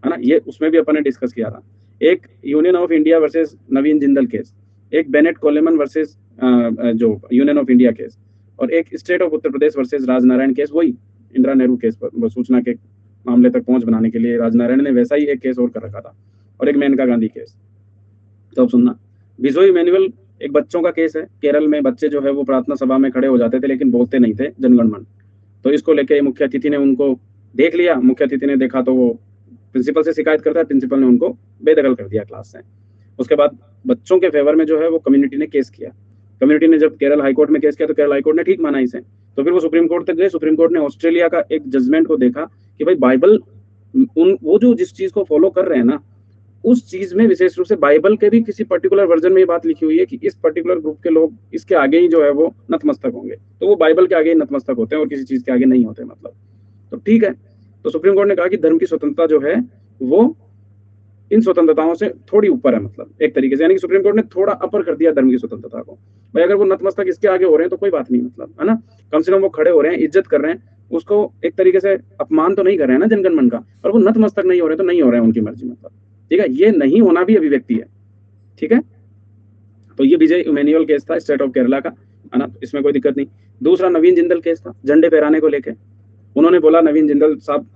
है ना। ये उसमें भी अपन ने डिस्कस किया था। एक union of India versus Naveen Jindal case, एक बेनेट कोलेमन वर्सेस जो यूनियन ऑफ इंडिया केस, और एक state of Uttar Pradesh versus Rajnarayan case, वही इंदिरा नेहरू केस पर सूचना के मामले तक पहुंच बनाने के लिए राजनारायण ने वैसा ही एक केस और कर रखा था, और एक मेनका गांधी केस। तो अब सुनना, बिजोय इमेनुअल एक बच्चों का केस है। केरल में बच्चे जो है वो प्रार्थना सभा में खड़े हो जाते थे लेकिन बोलते नहीं थे जनगण मन। तो इसको लेके मुख्य अतिथि ने उनको देख लिया, मुख्य अतिथि ने देखा तो वो प्रिंसिपल से शिकायत करता है, प्रिंसिपल ने उनको बेदखल कर दिया क्लास से। उसके बाद बच्चों के फेवर में जो है वो कम्युनिटी ने केस किया। कम्युनिटी ने जब केरल हाईकोर्ट में केस किया तो केरल हाईकोर्ट ने ठीक माना इसे। तो फिर वो सुप्रीम कोर्ट तक गए। सुप्रीम कोर्ट ने ऑस्ट्रेलिया का एक जजमेंट को देखा कि भाई बाइबल वो जो जिस चीज को फॉलो कर रहे हैं ना, उस चीज में विशेष रूप से बाइबल के भी किसी पर्टिकुलर वर्जन में ये बात लिखी हुई है कि इस पर्टिकुलर ग्रुप के लोग इसके आगे ही जो है वो नतमस्तक होंगे। तो वो बाइबल के आगे ही नतमस्तक होते हैं और किसी चीज के आगे नहीं होते, मतलब। तो ठीक है, तो सुप्रीम कोर्ट ने कहा कि धर्म की स्वतंत्रता जो है वो इन स्वतंत्रताओं से थोड़ी ऊपर है, मतलब एक तरीके से, यानी कि सुप्रीम कोर्ट ने थोड़ा अपर कर दिया धर्म की स्वतंत्रता को। भाई अगर वो नतमस्तक इसके आगे हो रहे हैं तो कोई बात नहीं, मतलब, है ना। कम से कम वो खड़े हो रहे हैं, इज्जत कर रहे हैं, उसको एक तरीके से अपमान तो नहीं कर रहे हैं ना जनगण मन का, और वो नतमस्तक नहीं हो रहे तो नहीं हो रहे हैं, उनकी मर्जी, मतलब ठीक है। ये नहीं होना भी अभिव्यक्ति है, ठीक है। तो ये विजय इमेनुअल केस था स्टेट ऑफ केरला का, है ना। इसमें कोई दिक्कत नहीं। दूसरा नवीन जिंदल केस था, झंडे फहराने को लेके। उन्होंने बोला, नवीन जिंदल साहब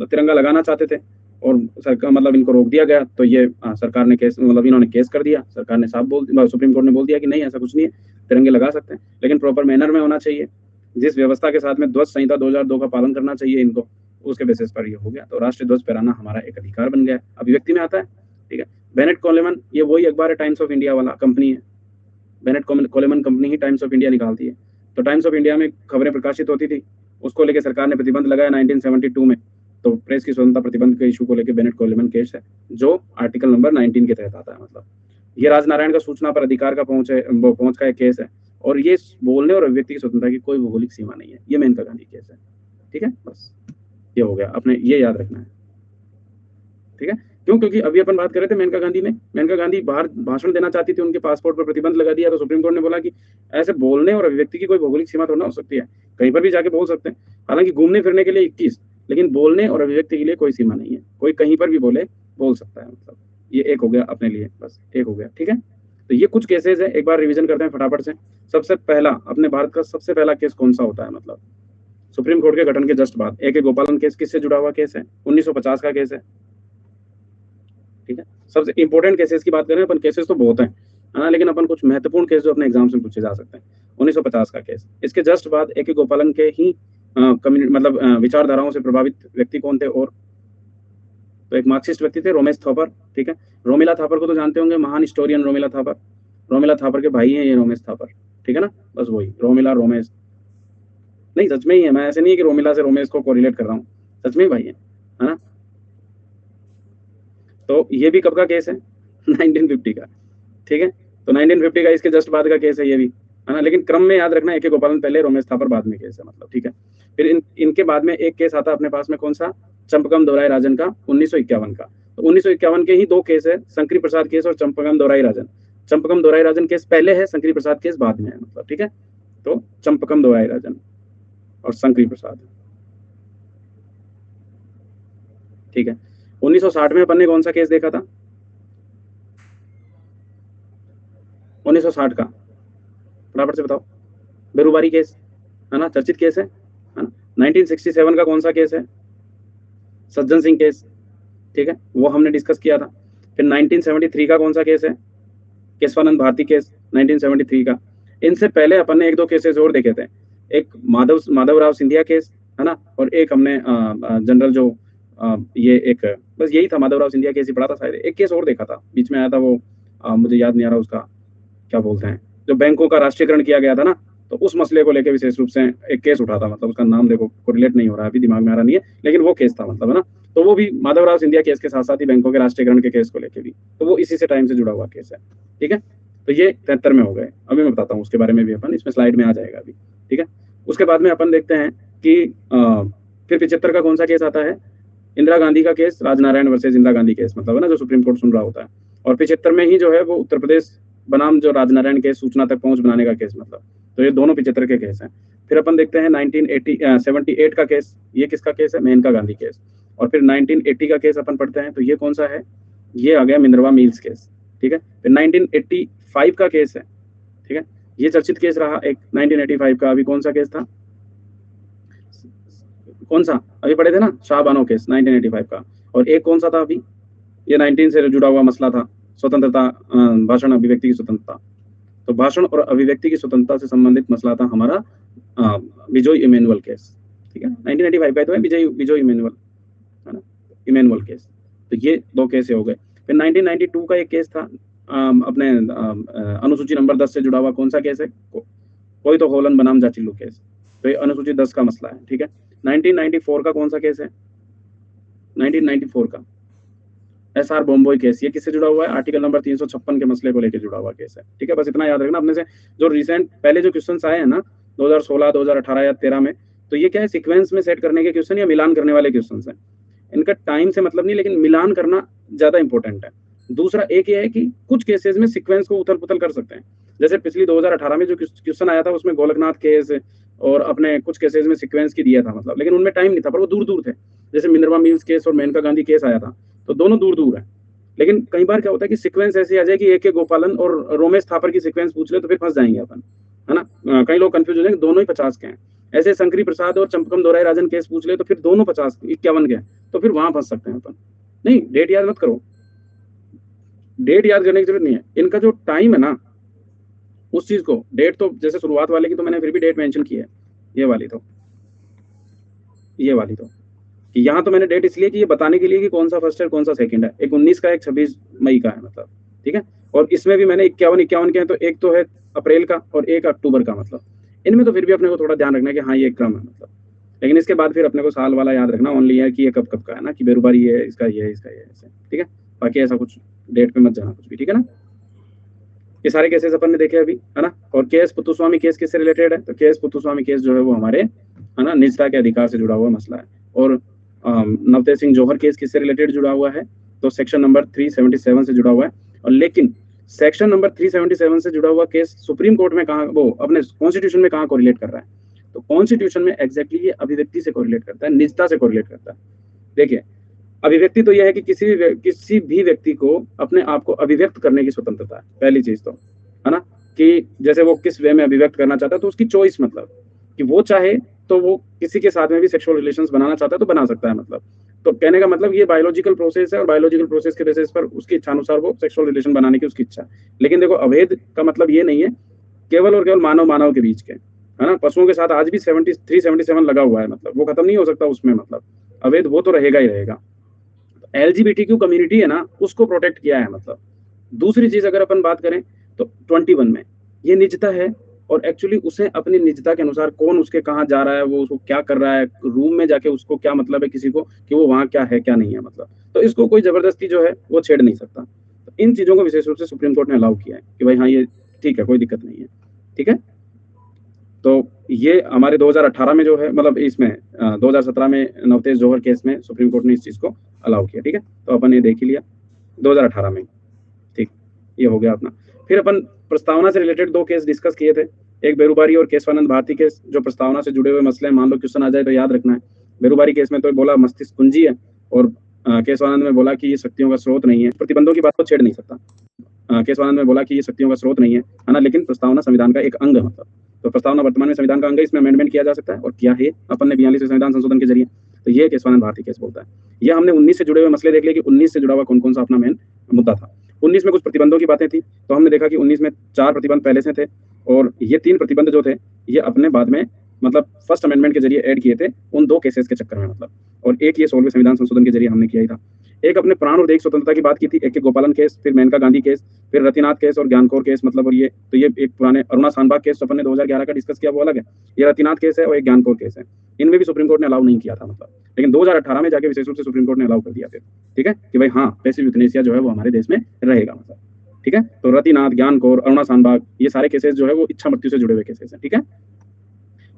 तिरंगा लगाना चाहते थे और सरकार मतलब इनको रोक दिया गया। तो ये सरकार ने केस मतलब इन्होंने केस कर दिया। सरकार ने साफ सुप्रीम कोर्ट ने बोल दिया कि नहीं ऐसा कुछ नहीं है, तिरंगे लगा सकते हैं लेकिन प्रॉपर मैनर में होना चाहिए। जिस व्यवस्था के साथ में ध्वज संहिता 2002 का पालन करना चाहिए इनको, उसके बेसिस पर ये हो गया। तो राष्ट्रीय ध्वज फहराना हमारा एक अधिकार बन गया, अभिव्यक्ति में आता है, ठीक है। बेनेट कोलेमन, ये वही अखबार है, टाइम्स ऑफ इंडिया वाला कंपनी है, बेनेट कोलेमन कंपनी ही टाइम्स ऑफ इंडिया निकालती है। तो टाइम्स ऑफ इंडिया में खबरें प्रकाशित होती थी, उसको लेकर सरकार ने प्रतिबंध लगाया 1972 में। तो प्रेस की स्वतंत्रता प्रतिबंध के इशू को लेकर बेनेट कोलेमन केस है, जो आर्टिकल नंबर 19 के तहत आता है। मतलब ये राजनारायण का सूचना पर अधिकार का पहुंच का एक केस है, और ये बोलने और अभिव्यक्ति की स्वतंत्रता की कोई भौगोलिक सीमा नहीं है। ये मेनका गांधी केस है, ठीक है। बस ये हो गया, अपने ये याद रखना है, ठीक है। क्यों? क्योंकि अभी अपन बात कर रहे थे मेनका गांधी में, मेनका गांधी बाहर भाषण देना चाहती थी, उनके पासपोर्ट पर प्रतिबंध लगा दिया, तो सुप्रीम कोर्ट ने बोला कि ऐसे बोलने और अभिव्यक्ति की कोई भौगोलिक सीमा थोड़ा हो सकती है, कहीं पर भी जाके बोल सकते हैं। हालांकि घूमने फिरने के लिए 21, लेकिन बोलने और अभिव्यक्ति के लिए कोई सीमा नहीं है, कोई कहीं पर भी बोल सकता है। मतलब ये एक हो गया अपने लिए, बस एक हो गया, ठीक है। तो ये कुछ केसेस है, एक बार रिवीजन करते हैं फटाफट से। सबसे पहला, अपने भारत का सबसे पहला केस कौन सा होता है? मतलब सुप्रीम कोर्ट के गठन के जस्ट बाद ए के गोपालन केस किससे जुड़ा हुआ केस है? 1950 का केस है, ठीक है। सबसे इंपॉर्टेंट केसेस की बात करें अपन, केसेस तो बहुत हैं, है ना, लेकिन अपन कुछ महत्वपूर्ण केस जो अपने एग्जाम से पूछे जा सकते हैं। 1950 का केस, इसके जस्ट बाद ए के गोपालन के ही मतलब विचारधाराओं से प्रभावित व्यक्ति कौन थे? और तो एक मार्क्सिस्ट व्यक्ति थे, रोमेश थापर, ठीक है। रोमिला थापर को तो जानते होंगे, महान हिस्टोरियन रोमिला थापर। रोमिला थापर के भाई हैं ये रोमेश थापर, ठीक है ना। बस वही रोमिला रोमेश, नहीं सच में ही है, मैं ऐसे नहीं है कि रोमिला से रोमेश को कोरिलेट कर रहा हूँ, सच में ही भाई है ना। तो ये भी कब का केस है? 1950 का, ठीक है। तो 1950 का इसके जस्ट बाद का केस है ये भी, है ना। लेकिन क्रम में याद रखना, ए के गोपालन पहले, रोमेश थापर बाद में केस है, मतलब, ठीक है। फिर इनके बाद में एक केस आता है अपने पास में, कौन सा? चंपकम दोराई राजन का, 1951 का। तो 1951 के ही दो केस है, शंकरी प्रसाद केस और चंपकम दोराई राजन। चंपकम दोराई राजन केस पहले है, शंकरी प्रसाद केस बाद में है, मतलब, ठीक है। तो चंपकम दोराई राजन और शंकरी प्रसाद, ठीक है। 1960 में अपन ने कौन सा केस देखा था? 1960 का फटाफट से बताओ। बेरुबारी केस, है ना, चर्चित केस है ना। 1967 का कौन सा केस है? सज्जन सिंह केस, ठीक है, वो हमने डिस्कस किया था। फिर 1973 का कौन सा केस है? केशवानंद भारती केस, 1973 का। इनसे पहले अपन ने एक दो केसेस और देखे थे, एक माधवराव सिंधिया केस, है ना, और एक हमने जनरल जो ये एक, बस यही था, माधवराव सिंधिया केस ही पढ़ा था शायद। एक केस और देखा था बीच में आया था, वो मुझे याद नहीं आ रहा उसका क्या बोलते हैं, जो बैंकों का राष्ट्रीयकरण किया गया था ना, तो उस मसले को लेकर विशेष रूप से एक केस उठा था। मतलब उसका नाम देखो कोरिलेट नहीं हो रहा, अभी दिमाग में आ रहा नहीं है, लेकिन वो केस था, मतलब, है ना। तो वो भी माधवराव सिंधिया केस के साथ साथ ही बैंकों के राष्ट्रीयकरण के केस को लेकर भी, तो वो इसी से टाइम से जुड़ा हुआ केस है, ठीक है। तो ये 73 में हो गए। अभी मैं बताता हूँ उसके बारे में भी, अपन इसमें स्लाइड में आ जाएगा अभी, ठीक है। उसके बाद में अपन देखते हैं कि फिर 75 का कौन सा केस आता है? इंदिरा गांधी का case, Rajnarayan versus Indira Gandhi case, मतलब, है ना, जो सुप्रीम कोर्ट सुन रहा होता है। और 75 में ही जो है वो उत्तर प्रदेश बनाम जो राजनारायण केस, सूचना तक पहुंच बनाने का केस, मतलब, तो ये दोनों 75 के केस हैं। फिर अपन देखते हैं 1978 का केस, ये किसका केस है? मेनका गांधी केस। और फिर 1980 का केस अपन पढ़ते हैं, तो ये कौन सा है? ये आ गया मिनर्वा मिल्स केस, ठीक है। फिर 1985 का केस है, ठीक है, ये चर्चित केस रहा एक 1985 का। अभी कौन सा केस था? कौन सा अभी पढ़े थे ना, शाहबानो केस, 1985 का। और एक कौन सा था अभी? ये 19 से जुड़ा हुआ मसला था, स्वतंत्रता, भाषण अभिव्यक्ति की स्वतंत्रता। तो भाषण और अभिव्यक्ति की स्वतंत्रता से संबंधित मसला था हमारा बिजोय इमैनुअल केस, ठीक है। 1985 का तो है बिजोय इमैनुअल, है ना, इमैनुअल केस। तो ये दो केस हो गए। फिर 1992 का एक केस था अपने अनुसूची नंबर 10 से जुड़ा हुआ, कौन सा केस है? कोई तो होलन बनाम जाचिल्लू केस। तो ये अनुसूची 10 का मसला है, ठीक है। 1994 का कौन सा केस है? 1994 का SR बॉम्बोई केस, ये किससे जुड़ा हुआ है? आर्टिकल नंबर 356 के मसले को लेकर जुड़ा हुआ केस है, ठीक है। बस इतना याद रखना अपने से। जो रिसेंट पहले जो क्वेश्चंस आए हैं ना 2016, 2018 या 13 में, तो ये क्या है, सीक्वेंस में सेट करने के क्वेश्चन या मिलान करने वाले क्वेश्चंस हैं। इनका टाइम से मतलब नहीं, लेकिन मिलान करना ज्यादा इंपॉर्टेंट है। दूसरा एक ये है कि कुछ केसेस में सीक्वेंस को उथल पुथल कर सकते हैं। जैसे पिछली 2018 में जो क्वेश्चन आया था, उसमें गोलकनाथ केस और अपने कुछ केसेस में सीक्वेंस की दिया था, मतलब, लेकिन उनमें टाइम नहीं था, पर वो दूर दूर थे। जैसे मिनर्वा मिल्स केस और मेनका गांधी केस आया था, तो दोनों दूर दूर है। लेकिन कई बार क्या होता है कि सीक्वेंस ऐसी आ जाए कि AK गोपालन और रोमेश थापर की सीक्वेंस पूछ ले, तो फिर फंस जाएंगे अपन, है ना। कई लोग कंफ्यूज हो जाएंगे, दोनों ही 50 के हैं। ऐसे शंकरी प्रसाद और चंपकम दोराई राजन केस पूछ ले, तो फिर दोनों 51 के हैं, तो फिर वहां फंस सकते हैं अपन। नहीं, डेट याद मत करो, डेट याद करने की जरूरत नहीं है। इनका जो टाइम है ना, उस चीज को, डेट तो जैसे शुरुआत वाले की तो मैंने फिर भी डेट मेंशन की है, ये वाली तो कि यहाँ तो मैंने डेट इसलिए कि ये बताने के लिए कि कौन सा फर्स्ट है कौन सा सेकंड है। एक 19 का, एक 26 मई का है मतलब, ठीक है। और इसमें भी मैंने 51 के हैं, तो एक तो है अप्रैल का और एक अक्टूबर का। मतलब इनमें तो फिर भी अपने को थोड़ा ध्यान रखना है कि हाँ ये क्रम है मतलब। लेकिन इसके बाद फिर अपने को साल वाला याद रखना ओनली है कि ये कब कब का है ना, कि बेरुबारी ये इसका ये इसका ये ऐसे, ठीक है। बाकी ऐसा कुछ डेट पे मत जाना कुछ भी, ठीक है ना। ये सारे केसेस अपन ने देखे अभी, है ना। और केएस पुत्तुस्वामी केस किससे रिलेटेड है? तो केएस पुत्तुस्वामी केस जो है वो हमारे, है ना, निजता के अधिकार से जुड़ा हुआ मसला है। और नवतेज सिंह जौहर केस किससे रिलेटेड जुड़ा हुआ है? तो सेक्शन नंबर 377 से जुड़ा हुआ है। और लेकिन सेक्शन नंबर 377 से जुड़ा हुआ केस सुप्रीम कोर्ट में कहाँ, वो अपने कॉन्स्टिट्यूशन में कहाँ कोरिलेट कर रहा है? तो कॉन्स्टिट्यूशन में एग्जैक्टली ये अभिव्यक्ति से कोरिलेट करता है, निजता से कोरिलेट करता है। देखिए, अभिव्यक्ति तो यह है कि किसी भी व्यक्ति को अपने आप को अभिव्यक्त करने की स्वतंत्रता है, पहली चीज तो, है ना। कि जैसे वो किस वे में अभिव्यक्त करना चाहता है तो उसकी चॉइस, मतलब कि वो चाहे तो वो किसी के साथ में भी सेक्सुअल रिलेशंस बनाना चाहता है तो बना सकता है। मतलब तो कहने का मतलब ये बायोलॉजिकल प्रोसेस है और बायोलॉजिकल प्रोसेस के बेसिस पर उसकी इच्छा अनुसार वो सेक्सुअल रिलेशन बनाने की उसकी इच्छा है। लेकिन देखो, अवैध का मतलब ये नहीं है केवल और केवल मानव मानव के बीच के, है ना। पशुओं के साथ आज भी 73-77 लगा हुआ है, मतलब वो खत्म नहीं हो सकता उसमें, मतलब अवैध वो तो रहेगा ही रहेगा। एलजीबीटीक्यू कम्युनिटी है ना, उसको प्रोटेक्ट किया है। मतलब दूसरी चीज अगर अपन बात करें तो 21 में ये निजता है, और एक्चुअली उसे अपनी निजता के अनुसार कौन उसके कहाँ जा रहा है, वो उसको क्या कर रहा है, रूम में जाके उसको क्या मतलब है किसी को कि वो वहाँ क्या है क्या नहीं है, मतलब तो इसको कोई जबरदस्ती जो है वो छेड़ नहीं सकता। तो इन चीजों को विशेष रूप से सुप्रीम कोर्ट ने अलाउ किया है कि भाई हाँ ये ठीक है, कोई दिक्कत नहीं है, ठीक है। तो ये हमारे 2018 में जो है, मतलब इसमें 2017 में नवतेज जौहर केस में सुप्रीम कोर्ट ने इस चीज को अलाउ किया, ठीक है। तो अपन ये देख ही लिया 2018 में, ठीक, ये हो गया अपना। फिर अपन प्रस्तावना से रिलेटेड 2 केस डिस्कस किए थे, एक बेरुबारी और केशवानंद भारती केस, जो प्रस्तावना से जुड़े हुए मसले, मान लो क्वेश्चन आ जाए तो याद रखना है। बेरुबारी केस में तो बोला मस्तिष्क कुंजी है, और केशवानंद में बोला कि ये शक्तियों का स्रोत नहीं है, प्रतिबंधों की बात को छेड़ नहीं सकता। केशवानंद में बोला कि ये शक्तियों का स्रोत नहीं है ना, लेकिन प्रस्तावना संविधान का एक अंग है। मतलब तो प्रस्तावना वर्तमान में संविधान का अंग है, इसमें अमेंडमेंट किया जा सकता है, और किया है अपन ने 42वें संविधान संशोधन के जरिए। तो ये केशवानंद भारती केस बोलता है। ये हमने 19 से जुड़े हुए मसले देख लिए कि 19 से जुड़ा हुआ कौन कौन सा अपना मेन मुद्दा था। 19 में कुछ प्रतिबंधों की बातें थी, तो हमने देखा कि 19 में 4 प्रतिबंध पहले से थे, और ये 3 प्रतिबंध जो थे ये अपने बाद में, मतलब फर्स्ट अमेंडमेंट के जरिए ऐड किए थे उन 2 केसेस के चक्कर में, मतलब। और एक ये 16वें संविधान संशोधन के जरिए हमने किया ही था। एक अपने प्राण और देश स्वतंत्रता की बात की थी, एक के गोपालन केस, फिर मेनका गांधी केस, फिर रतिनाथ केस और ज्ञानकौर केस, मतलब। और ये तो ये एक पुराने अरुणा शानबाग केस अपन ने 2011 का डिस्कस किया, वो अलग है। ये रतिनाथ केस है और एक ज्ञानकौर केस है। इनमें भी सुप्रीम कोर्ट ने अलाउ नहीं किया था, मतलब। लेकिन 2018 में जाके विशेष रूप से सुप्रीम कोर्ट ने अलाउ कर दिया फिर, ठीक है, कि भाई हाँ पैसिव यूथनेसिया जो है वो हमारे देश में रहेगा, मतलब, ठीक है। तो रतिनाथ, ज्ञानकौर, अरुणा शानबाग, ये सारे केसेस जो है वो इच्छा मृत्यु से जुड़े हुए केसेस हैं, ठीक है।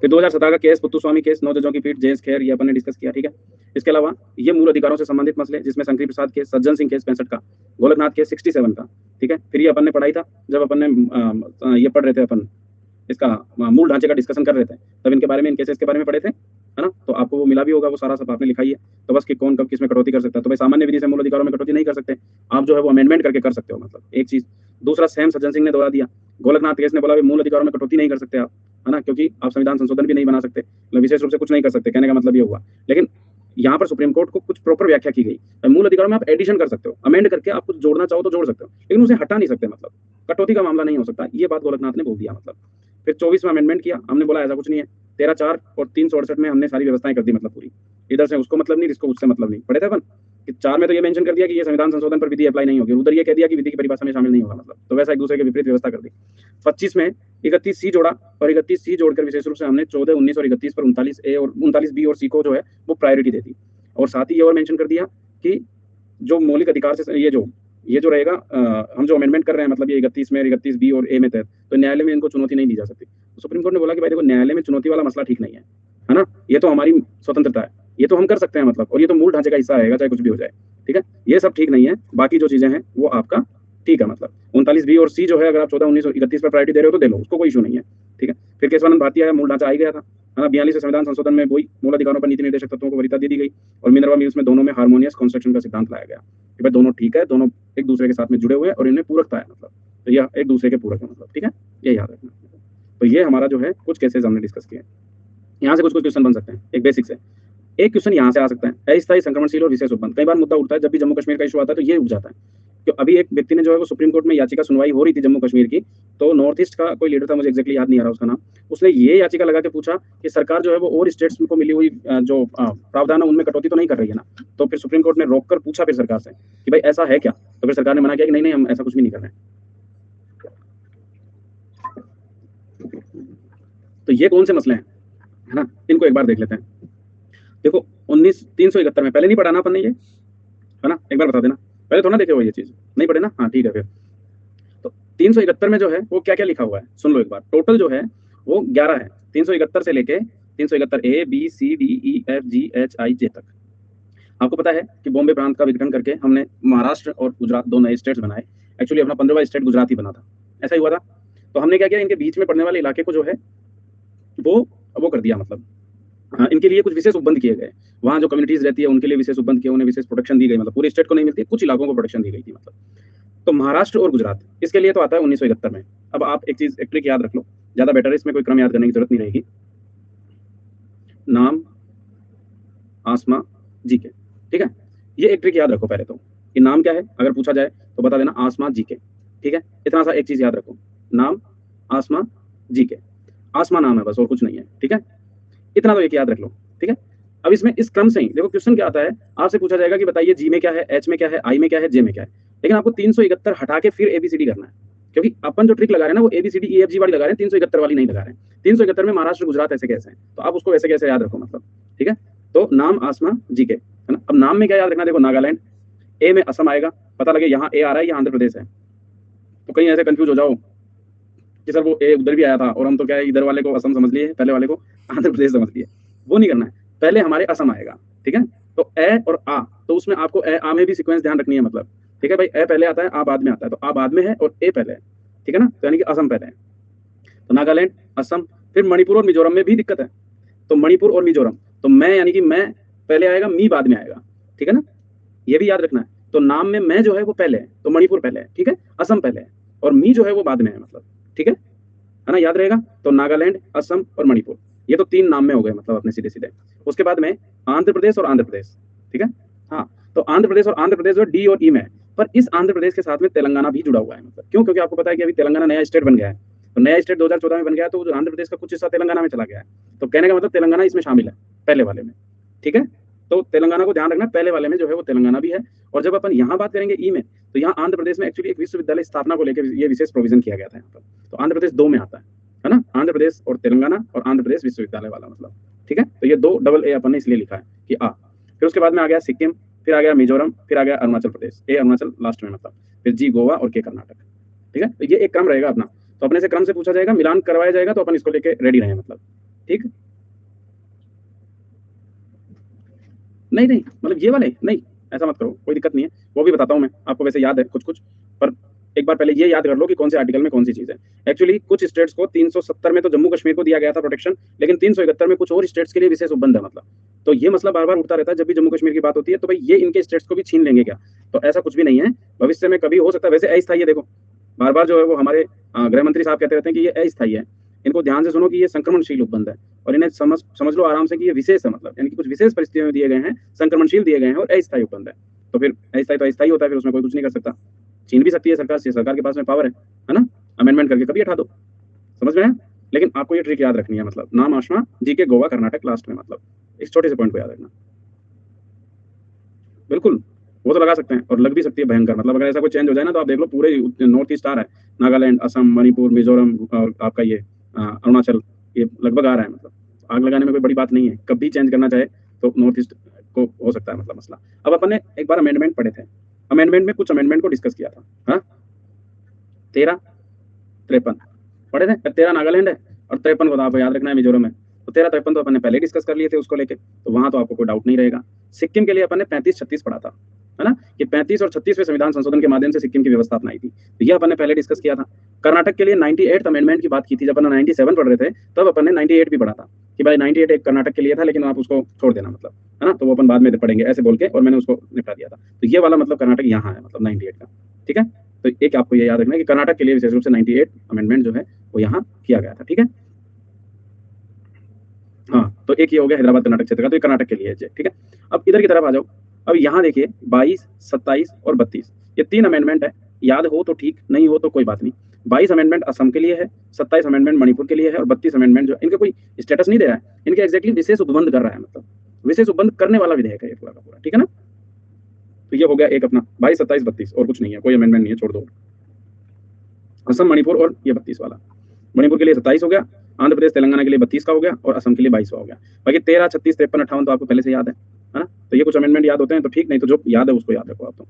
फिर 2017 का केस पुत्तुस्वामी केस, 9 जजों की पीठ, जेएस खैर, ये अपन ने डिस्कस किया, ठीक है। इसके अलावा ये मूल अधिकारों से संबंधित मसले, जिसमें शंकरी प्रसाद केस, सज्जन सिंह केस 65 का, गोलकनाथ केस 67 का, ठीक है। फिर ये अपन ने पढ़ाई था जब अपन ने ये पढ़ रहे थे अपन, इसका मूल ढांचे का डिस्कशन कर रहे थे, तब इनके बारे में, इन केसेस के बारे में पढ़े थे, है ना। तो आपको वो मिला भी होगा, वो सारा सब आपने लिखा ही है। तो बस कि कौन कब किस में कटौती कर सकता है, तो भाई सामान्य विधि से मूल अधिकारों में कटौती नहीं कर सकते आप, जो है वो अमेंडमेंट करके कर सकते हो, मतलब एक चीज। दूसरा, सेम सज्जन सिंह ने दोहरा दिया, गोलकनाथ केस ने बोला मूल अधिकारों में कटौती नहीं कर सकते आप, है ना, क्योंकि आप संविधान संशोधन भी नहीं बना सकते, मतलब विशेष रूप से कुछ नहीं कर सकते, कहने का मतलब ये हुआ। लेकिन यहाँ पर सुप्रीम कोर्ट को कुछ प्रॉपर व्याख्या की गई, मूल अधिकारों में आप एडिशन कर सकते हो, अमेंड करके आप कुछ जोड़ना चाहो तो जोड़ सकते हो, लेकिन उसे हटा नहीं सकते, मतलब कटौती का मामला नहीं हो सकता। ये बात गोलकनाथ ने बोल दिया, मतलब। फिर 24 में अमेंडमेंट किया, हमने बोला ऐसा कुछ नहीं है। 13(4) और 368 में हमने सारी व्यवस्थाएं कर दी, मतलब पूरी, इधर से उसको मतलब नहीं, इसको उससे मतलब नहीं, पढ़े थे अपन कि 4 में तो ये मेंशन कर दिया कि ये संविधान संशोधन पर विधि अप्लाई नहीं होगी, उधर ये कह दिया कि विधि की परिभाषा में शामिल नहीं होगा, मतलब तो वैसा एक दूसरे के विपरीत व्यवस्था कर दी। 25 में 31C जोड़ा, और 31C जोड़कर विशेष रूप से हमने 14, 19 और 31 पर 39A और 39B और C को जो है वो प्रायोरिटी दे दी। और साथ ही ये और मेंशन कर दिया कि जो मौलिक अधिकार से ये जो रहेगा, हम जो अमेंडमेंट कर रहे हैं, मतलब ये 31 में, 31B और A में तहत, तो न्यायालय में इनको चुनौती नहीं दी जा सकती। तो सुप्रीम कोर्ट ने बोला कि भाई देखो, न्यायालय में चुनौती वाला मसला ठीक नहीं है ना, ये तो हमारी स्वतंत्रता है, ये तो हम कर सकते हैं, मतलब, और ये तो मूल ढांचे का हिस्सा रहेगा चाहे कुछ भी हो जाए, ठीक है। ये सब ठीक नहीं है, बाकी जो चीजें हैं वो आपका ठीक है, मतलब 39B और C जो है, अगर आप 14, 19 और 31 पर प्रायोरिटी दे रहे हो तो दे लो, उसको कोई इशू नहीं है, ठीक है। फिर केशवानंद भारती आया, मूल ढांचा आ ही गया था, है ना। 42 संविधान संशोधन में वही मूल अधिकारों पर नीति निर्देशक तत्वों को वरीयता दे दी गई, और मिनर्वा मिल्स में दोनों में हार्मोनियस कंस्ट्रक्शन का सिद्धांत लाया गया कि भाई दोनों ठीक है, दोनों एक दूसरे के साथ में जुड़े हुए हैं और इनमें पूरकता है, मतलब तो यह एक दूसरे के पूरक है, मतलब ठीक है, ये याद रखना। तो ये हमारा जो है कुछ केसेस हमने डिस्कस किए। यहाँ से कुछ कुछ क्वेश्चन बन सकते हैं, एक बेसिक से। एक क्वेश्चन यहाँ से आ सकता है, अस्थायी संक्रमणशील और विशेष उपबंध। कई बार मुद्दा उठता है जब भी जम्मू कश्मीर का इशू आता है, तो ये उठ जाता है अभी एक व्यक्ति ने जो है वो सुप्रीम कोर्ट में याचिका सुनवाई हो रही थी जम्मू कश्मीर की, तो नॉर्थ ईस्ट का कोई लीडर था, मुझे एग्जैक्टली याद नहीं आ रहा उसका नाम। उसने ये याचिका लगा के पूछा कि सरकार जो है वो और स्टेट्स को मिली हुई जो प्रावधान है उनमें कटौती तो नहीं कर रही है ना। तो फिर सुप्रीम कोर्ट ने रोककर पूछा फिर सरकार से कि भाई ऐसा है क्या, तो फिर सरकार ने मना किया कि नहीं नहीं, हम ऐसा कुछ भी नहीं कर रहे हैं। तो ये कौन से मसले हैं, है ना, इनको एक बार देख लेते हैं। देखो 371 में, पहले नहीं पढ़ा ना अपन ने ये, है ना, एक बार बता देना, पहले थोड़ा देखे हो ये चीज, नहीं पढ़े ना, हाँ ठीक है। फिर तो 371 में जो है वो क्या क्या लिखा हुआ है सुन लो एक बार। टोटल जो है वो 11 है, 371 से लेके 371 A B C D E F G H I J तक। आपको पता है कि बॉम्बे प्रांत का विघटन करके हमने महाराष्ट्र और गुजरात दो नए स्टेट्स बनाए। एक्चुअली अपना 15वां स्टेट गुजरात ही बना था, ऐसा ही हुआ था। तो हमने क्या किया, इनके बीच में पड़ने वाले इलाके को जो है वो कर दिया, मतलब इनके लिए कुछ विशेष उपबंध किए गए। वहाँ जो कम्युनिटीज रहती है उनके लिए विशेष उपबंध किए, उन्हें विशेष प्रोटेक्शन दी गई, मतलब पूरे स्टेट को नहीं मिलती, कुछ इलाकों को प्रोटेक्शन दी गई थी मतलब। तो महाराष्ट्र और गुजरात इसके लिए तो आता है 1971 में। अब आप एक चीज, एक ट्रिक याद रख लो, ज्यादा बेटर है, इसमें कोई क्रम याद करने की जरूरत नहीं रहेगी। नाम आसमा जी के, ठीक है, ये एक ट्रिक याद रखो पहले तो, कि नाम क्या है अगर पूछा जाए तो बता देना आसमा जी के, ठीक है। इतना सा एक चीज याद रखो, नाम आसमा जी के, आसमा नाम है बस और कुछ नहीं है, ठीक है, इतना तो एक याद रख लो, ठीक है। अब इसमें इस क्रम से ही देखो क्वेश्चन क्या आता है, आपसे पूछा जाएगा कि बताइए जी में क्या है, एच में क्या है, आई में क्या है, जे में क्या है, लेकिन आपको 371 हटा के फिर एबीसीडी करना है, क्योंकि अपन जो ट्रिक लगा रहे हैं ना वो एबीसीडी ई एफ जी वाली लगा रहे हैं, 371 वाली नहीं लगा रहे हैं। 371 में महाराष्ट्र गुजरात ऐसे कैसे हैं, तो आप उसको वैसे कैसे याद रखो मतलब, ठीक है। तो नाम आसमा जी के, है ना। अब नाम में क्या याद रखना, देखो नागालैंड, ए में असम आएगा, पता लगे यहाँ ए आ रहा है, यहाँ आंध्र प्रदेश है, तो कहीं ऐसे कंफ्यूज हो जाओ कि सर वो ए उधर भी आया था और हम तो क्या है इधर वाले को असम समझ लिए, पहले वाले को आंध्र प्रदेश समझ लिए, वो नहीं करना है। पहले हमारे असम आएगा, ठीक है। तो ए और आ, तो उसमें आपको ए आ में भी सीक्वेंस ध्यान रखनी है मतलब, ठीक है भाई, ए पहले आता है आ बाद में आता है, तो आ बाद में है और ए पहले है, ठीक है ना, तो यानी कि असम पहले है। तो नागालैंड, असम, फिर मणिपुर और मिजोरम में भी दिक्कत है, तो मणिपुर और मिजोरम, तो मैं यानी कि मैं पहले आएगा, मी बाद में आएगा, ठीक है ना, ये भी याद रखना है। तो नाम में मैं जो है वो पहले है, तो मणिपुर पहले है, ठीक है, असम पहले है, और मी जो है वो बाद में है मतलब, ठीक है ना, याद रहेगा। तो नागालैंड, असम और मणिपुर, ये तो 3 नाम में हो गए मतलब अपने सीधे सीधे। उसके बाद में आंध्र प्रदेश और आंध्र प्रदेश, ठीक है, हाँ, तो आंध्र प्रदेश और आंध्र प्रदेश जो डी और ई में है, पर इस आंध्र प्रदेश के साथ में तेलंगाना भी जुड़ा हुआ है मतलब, क्यों, क्योंकि आपको पता है कि अभी तेलंगाना नया स्टेट बन गया है, तो नया स्टेट 2014 में बन गया है, तो आंध्र प्रदेश का कुछ हिस्सा तेलंगाना में चला गया है, तो कहने का मतलब तेलंगाना इसमें शामिल है पहले वाले में, ठीक है। तो तेलंगाना को ध्यान रखना, पहले वाले में जो है वो तेलंगाना भी है। और जब अपन यहाँ बात करेंगे ई में, तो यहाँ आंध्र प्रदेश में एक्चुअली एक विश्वविद्यालय स्थापना को लेकर ये विशेष प्रोविजन किया गया था यहाँ पर, तो आंध्र प्रदेश 2 में आता है ना, आंध्र प्रदेश और तेलंगाना और आंध्र प्रदेश विश्वविद्यालय वाला मतलब, ठीक है। तो ये 2 डबल ए अपन ने इसलिए लिखा है कि आ। फिर उसके बाद में आ गया सिक्किम, फिर आ गया मिजोरम, फिर आ गया अरुणाचल प्रदेश, ए अरुणाचल लास्ट में मतलब, फिर जी गोवा और के कर्नाटक, ठीक है। तो ये एक क्रम रहेगा अपना, तो अपने से क्रम से पूछा जाएगा, मिलान करवाया जाएगा, तो अपन इसको लेके रेडी रहे मतलब, ठीक। नहीं नहीं, मतलब ये वाले नहीं, ऐसा मत करो, कोई दिक्कत नहीं है, वो भी बताता हूँ मैं आपको, वैसे याद है कुछ कुछ, पर एक बार पहले ये याद कर लो कि कौन से आर्टिकल में कौन सी चीज है। एक्चुअली कुछ स्टेट्स को 370 में तो जम्मू कश्मीर को दिया गया था प्रोटेक्शन, लेकिन 371 में कुछ और स्टेट्स के लिए विशेष उपबंध है मतलब, तो ये मसला बार बार उठता रहता है जब भी जम्मू कश्मीर की बात होती है, तो भाई ये इनके स्टेट्स को भी छीन लेंगे क्या, तो ऐसा कुछ भी नहीं है, भविष्य में कभी हो सकता है। वैसे अस्थायी है, देखो बार बार जो है वो हमारे गृह मंत्री साहब कहते रहते हैं कि ये अस्थायी है, इनको ध्यान से सुनो कि ये संक्रमणशील उपबंध है, और इन्हें समझ लो आराम से कि ये विशेष है मतलब, यानी कि कुछ विशेष परिस्थितियों में दिए गए हैं, संक्रमणशील दिए गए हैं और अस्थायी उपबंध है। तो फिर अस्थायी तो अस्थायी होता है, फिर उसमें कोई कुछ नहीं कर सकता, छीन भी सकती है सरकार से, सरकार के पास में पावर है ना, अमेंडमेंट करके कभी हटा दो, समझ में आया। लेकिन आपको ये ट्रिक याद रखनी है मतलब, नाम आसमा जी के गोवा कर्नाटक लास्ट में मतलब, इस छोटे से पॉइंट को याद रखना, बिल्कुल वो तो लगा सकते हैं और लग भी सकती है भयंकर, मतलब अगर ऐसा कोई चेंज हो जाए ना तो आप देख लो पूरे नॉर्थ ईस्ट आ रहा है, नागालैंड, असम, मणिपुर, मिजोरम और आपका ये अरुणाचल, ये लगभग आ रहा है मतलब, आग लगाने में कोई बड़ी बात नहीं है, कभी चेंज करना चाहे तो नॉर्थ ईस्ट को हो सकता है मतलब मसला। अब अपन ने एक बार अमेंडमेंट पढ़े थे, अमेंडमेंट में कुछ अमेंडमेंट को डिस्कस किया था, हाँ 13-53 पढ़े थे, 13 नागालैंड है और 53 को तो आपको याद रखना है मिजोरम है, तो 13-53 तो अपन ने पहले डिस्कस कर लिए थे उसको लेके, तो वहां तो आपको कोई डाउट नहीं रहेगा। सिक्किम के लिए अपन ने 35-36 पढ़ा था, है ना, कि 35 और 36वें संविधान संशोधन के माध्यम से सिक्किम की व्यवस्था अपनाई थी, तो ये अपन ने पहले डिस्कस किया था। कर्नाटक के लिए 98 अमेंडमेंट की बात की थी, जब अपन 97 पढ़ रहे थे तब अपन ने 98 भी पढ़ा था कि भाई 98 एक कर्नाटक के लिए था, लेकिन आप उसको छोड़ देना मतलब, है ना, तो वो अपन बाद में पढ़ेंगे ऐसे बोल के, और मैंने उसको निपटा दिया था। तो ये वाला मतलब कर्नाटक यहाँ है मतलब 98 का, ठीक है। तो एक आपको ये याद रखना है कि कर्नाटक के लिए विशेष रूप से 98 अमेंडमेंट जो है वो यहाँ किया गया था, ठीक है। हाँ, तो एक ये हो गया हैदराबाद कर्नाटक क्षेत्र का, तो ये कर्नाटक के लिए है, ठीक है। अब इधर की तरफ आ जाओ, अब यहाँ देखिए 22, 27 और 32, ये 3 अमेंडमेंट है, याद हो तो ठीक, नहीं हो तो कोई बात नहीं। 22 अमेंडमेंट असम के लिए है, 27 अमेंडमेंट मणिपुर के लिए है और 32 अमेंडमेंट जो इनके कोई स्टेटस नहीं दे रहा है, इनके एग्जैक्टली विशेष उपबंध कर रहा है, मतलब विशेष उपबंध करने वाला विधेयक है ये पूरा का पूरा, ठीक है ना। तो ये हो गया एक अपना 22, 27, 32 और कुछ नहीं है, कोई अमेंडमेंट नहीं है, छोड़ दो। असम, मणिपुर और ये 32 वाला। मणिपुर के लिए 27 हो गया, आंध्र प्रदेश तेलंगाना के लिए 32 का हो गया और असम के लिए 22 हो गया। बाकी 13, 36, 53, 58 तो आपको पहले से याद है ना। तो ये कुछ अमेंडमेंट याद होते हैं तो ठीक, नहीं तो जो याद है उसको याद रखो आप। तो